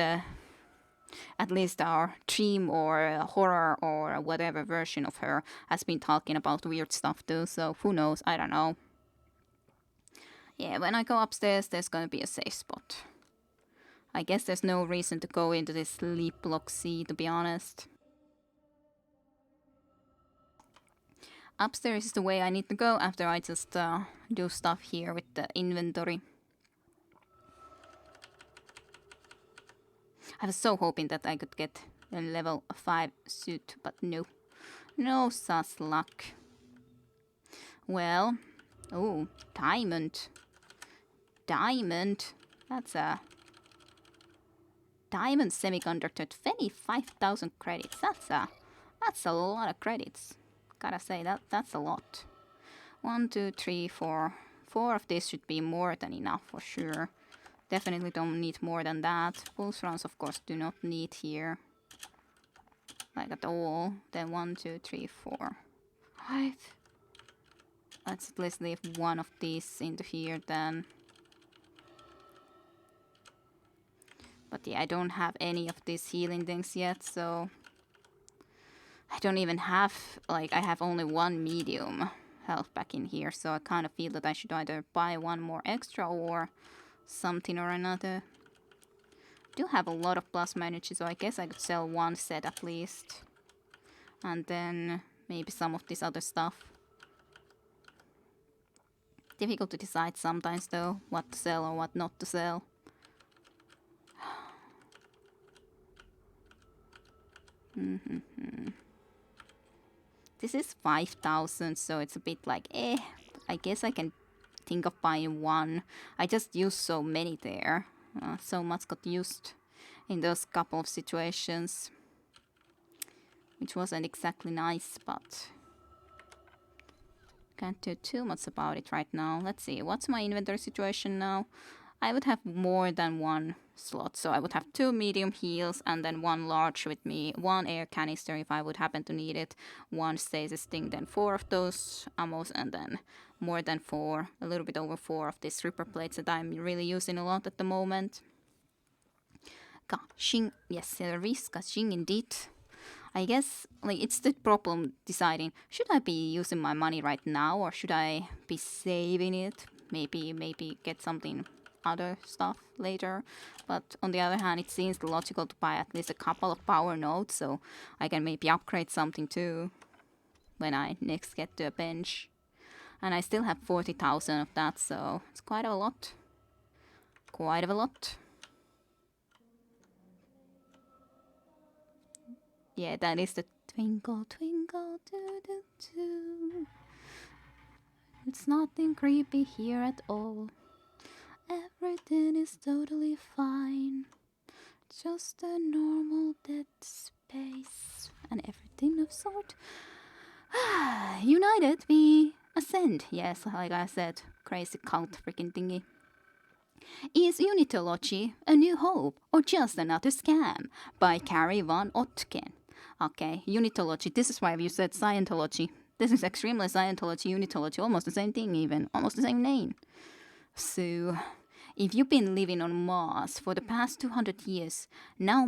A: at least our dream or horror or or whatever version of her has been talking about weird stuff too, so who knows, I don't know. Yeah, when I go upstairs, there's gonna be a safe spot. I guess there's no reason to go into this sleep block C, to be honest. Upstairs is the way I need to go after I just do stuff here with the inventory. I was so hoping that I could get a level 5 suit, but no. No such luck. Well, oh, diamond. Diamond. That's a... Diamond semiconductor, 25,000 credits. That's a lot of credits. Gotta say, that's a lot. 1, 2, 3, 4. 4 of these should be more than enough for sure. Definitely don't need more than that. Pulse rounds, of course, do not need here. Like at all. Then 1, 2, 3, 4. 5. Let's at least leave one of these into here then. But yeah, I don't have any of these healing things yet, so... I don't even have, like, I have only one medium health back in here, so I kind of feel that I should either buy one more extra or something or another. I do have a lot of plasma energy, so I guess I could sell one set at least. And then maybe some of this other stuff. Difficult to decide sometimes though, what to sell or what not to sell. This is 5,000, so it's a bit like, I guess I can think of buying one. I just used so many there. So much got used in those couple of situations. Which wasn't exactly nice, but... Can't do too much about it right now. Let's see, what's my inventory situation now? I would have more than one slot, so I would have 2 medium heals and then 1 large with me, 1 air canister if I would happen to need it, 1 stasis thing, then 4 of those ammos, and then more than 4, a little bit over 4 of these ripper plates that I'm really using a lot at the moment. Ka-shing, yes, risk ka-shing indeed. I guess, like, it's the problem deciding, should I be using my money right now or should I be saving it? Maybe get something other stuff later, but on the other hand it seems logical to buy at least a couple of power nodes so I can maybe upgrade something too when I next get to a bench. And I still have 40,000 of that, so it's quite a lot. Quite a lot. Yeah, that is the twinkle twinkle doo doo doo. It's nothing creepy here at all. Everything is totally fine. Just a normal dead space. And everything of sort. United we ascend. Yes, like I said, crazy cult freaking thingy. Is Unitology a new hope or just another scam? By Carrie Van Otken. Okay, Unitology. This is why you said Scientology. This is extremely Scientology, Unitology. Almost the same thing even. Almost the same name. So... if you've been living on Mars for the past 200 years, now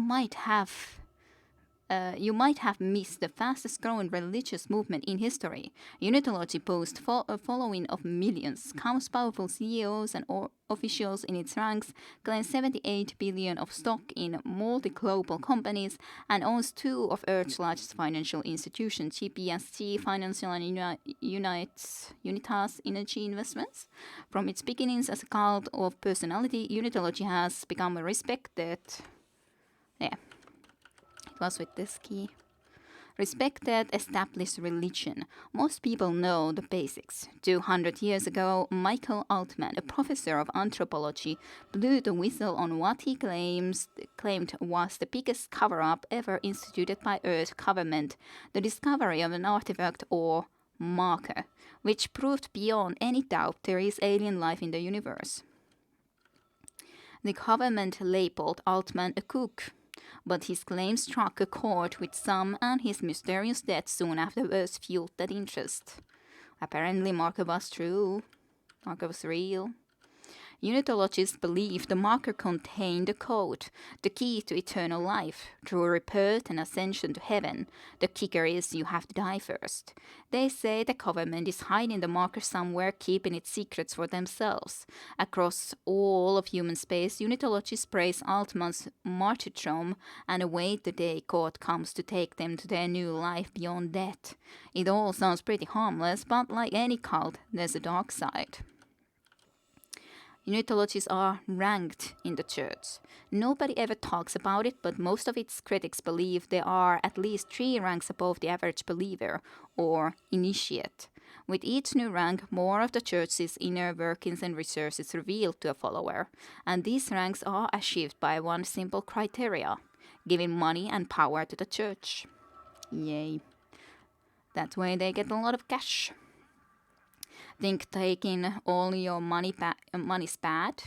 A: you might have missed the fastest growing religious movement in history. Unitology boasts a following of millions, counts powerful CEOs and officials in its ranks, claims 78 billion of stock in multi-global companies, and owns 2 of Earth's largest financial institutions, GPST Financial and Unitas Energy Investments. From its beginnings as a cult of personality, Unitology has become a respected... yeah. It was with this key. Respected established religion. Most people know the basics. 200 years ago, Michael Altman, a professor of anthropology, blew the whistle on what he claimed was the biggest cover-up ever instituted by Earth government, the discovery of an artifact or marker, which proved beyond any doubt there is alien life in the universe. The government labeled Altman a kook, but his claims struck a chord with some, and his mysterious death soon afterwards fueled that interest. Apparently Marker was true. Marker was real. Unitologists believe the marker contained the code, the key to eternal life, through rebirth and ascension to heaven. The kicker is you have to die first. They say the government is hiding the marker somewhere, keeping its secrets for themselves. Across all of human space, Unitologists praise Altman's martyrdom and await the day God comes to take them to their new life beyond death. It all sounds pretty harmless, but like any cult, there's a dark side. Unitologists are ranked in the church. Nobody ever talks about it, but most of its critics believe there are at least 3 ranks above the average believer, or initiate. With each new rank, more of the church's inner workings and research is revealed to a follower, and these ranks are achieved by one simple criteria: giving money and power to the church. Yay. That way they get a lot of cash. Think taking all your money's bad?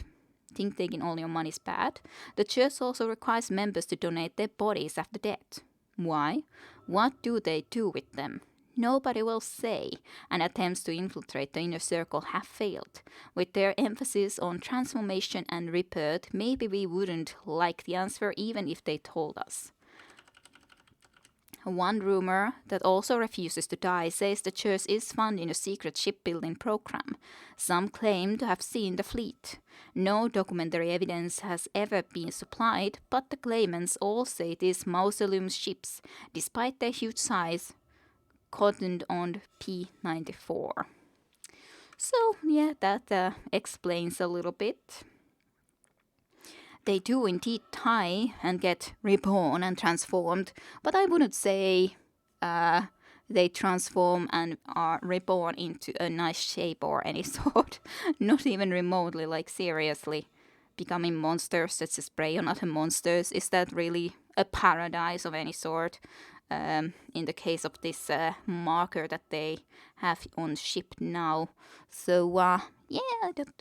A: Think taking all your money's bad? The church also requires members to donate their bodies after death. Why? What do they do with them? Nobody will say, and attempts to infiltrate the inner circle have failed. With their emphasis on transformation and rebirth, maybe we wouldn't like the answer even if they told us. One rumor that also refuses to die says the church is funding a secret shipbuilding program. Some claim to have seen the fleet. No documentary evidence has ever been supplied, but the claimants all say these mausoleum ships, despite their huge size, cottoned on P-94. So, yeah, that explains a little bit. They do indeed die and get reborn and transformed, but I wouldn't say they transform and are reborn into a nice shape or any sort. Not even remotely, like seriously. Becoming monsters that just prey on other monsters. Is that really a paradise of any sort? In the case of this marker that they have on ship now. So, yeah,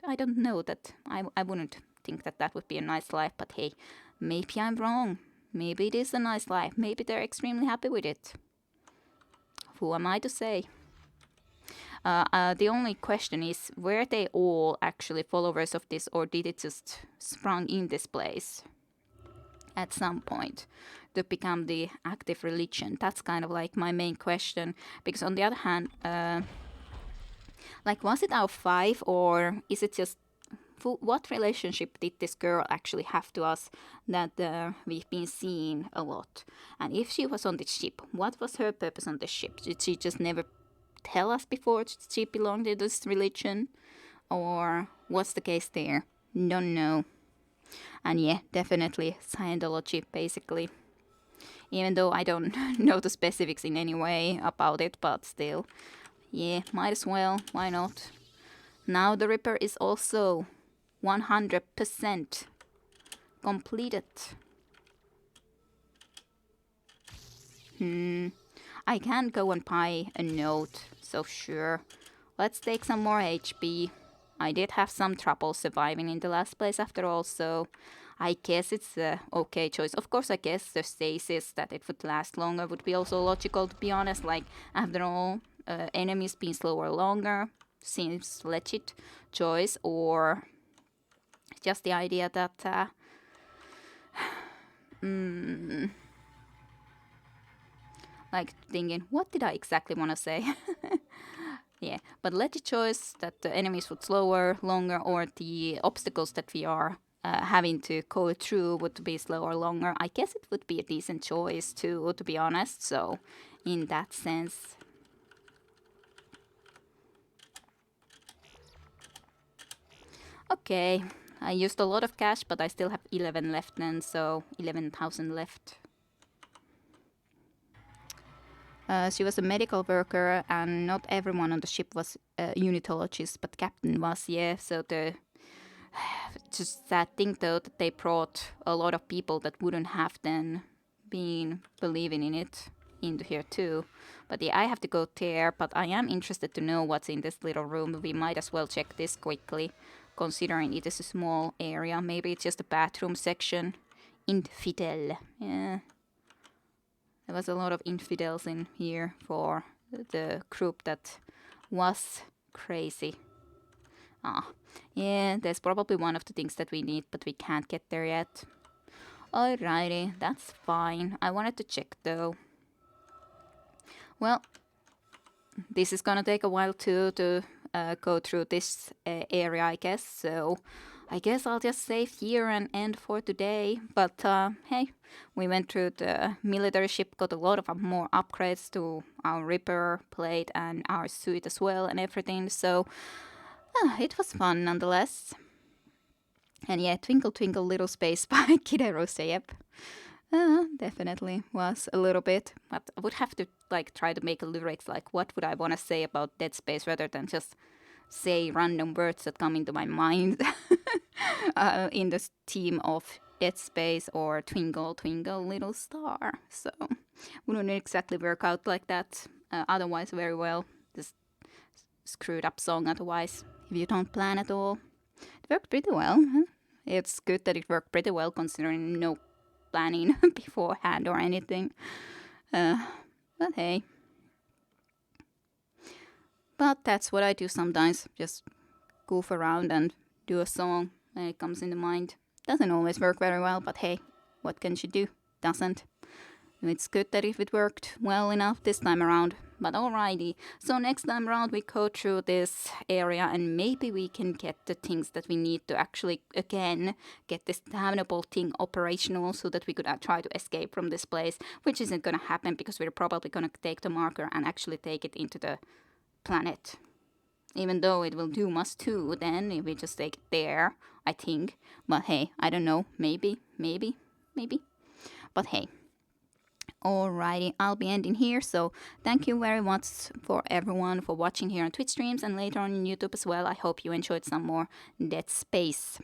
A: I don't know that. I wouldn't think that would be a nice life, but hey, maybe I'm wrong. Maybe it is a nice life. Maybe they're extremely happy with it. Who am I to say? The only question is, were they all actually followers of this, or did it just sprung in this place at some point to become the active religion? That's kind of like my main question, because on the other hand, like, was it our 5, or is it just what relationship did this girl actually have to us that we've been seeing a lot? And if she was on the ship, what was her purpose on the ship? Did she just never tell us before she belonged to this religion? Or what's the case there? Don't know. And yeah, definitely Scientology, basically. Even though I don't know the specifics in any way about it, but still. Yeah, might as well. Why not? Now the Ripper is also 100% completed. I can go and buy a note, so sure. Let's take some more HP. I did have some trouble surviving in the last place after all, so I guess it's a okay choice. Of course, I guess the stasis, that it would last longer, would be also logical, to be honest. Like, after all, enemies being slower longer seems legit choice, or just the idea that like thinking, what did I exactly want to say? Yeah, but legit choice that the enemies would slower longer, or the obstacles that we are having to go through would be slower longer. I guess it would be a decent choice too, to be honest. So in that sense, okay, I used a lot of cash, but I still have 11 left then, so 11,000 left. She was a medical worker, and not everyone on the ship was a unitologist, but captain was, yeah. So the just sad thing though, that they brought a lot of people that wouldn't have then been believing in it into here too. But yeah, I have to go there, but I am interested to know what's in this little room. We might as well check this quickly, considering it is a small area. Maybe it's just a bathroom section. Infidel, yeah. There was a lot of infidels in here for the group that was crazy. Yeah, there's probably one of the things that we need, but we can't get there yet. Alrighty, that's fine. I wanted to check though. Well, this is gonna take a while too to go through this area, I guess. So I guess I'll just save here and end for today. But hey, we went through the military ship, got a lot of more upgrades to our Ripper plate and our suit as well and everything. So it was fun nonetheless. And yeah, Twinkle Twinkle Little Space by Kid Iroha, yep. Definitely was a little bit, but I would have to like try to make a lyrics like what would I want to say about Dead Space rather than just say random words that come into my mind in the theme of Dead Space or Twinkle Twinkle Little Star. So wouldn't exactly work out like that. Otherwise, very well. Just screwed up song otherwise if you don't plan at all. It worked pretty well. Huh? It's good that it worked pretty well considering no planning beforehand or anything. But hey. But that's what I do sometimes. Just goof around and do a song when it comes into mind. Doesn't always work very well, but hey, what can she do? Doesn't. It's good that if it worked well enough this time around. But alrighty, so next time around we go through this area and maybe we can get the things that we need to actually, again, get this damnable thing operational so that we could try to escape from this place, which isn't gonna happen because we're probably gonna take the marker and actually take it into the planet. Even though it will doom us too then if we just take it there, I think. But hey, I don't know, maybe. But hey. Alrighty, I'll be ending here, so thank you very much for everyone for watching here on Twitch streams and later on YouTube as well. I hope you enjoyed some more Dead Space.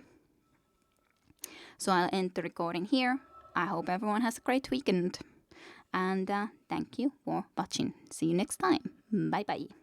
A: So I'll end the recording here. I hope everyone has a great weekend. And thank you for watching. See you next time. Bye bye.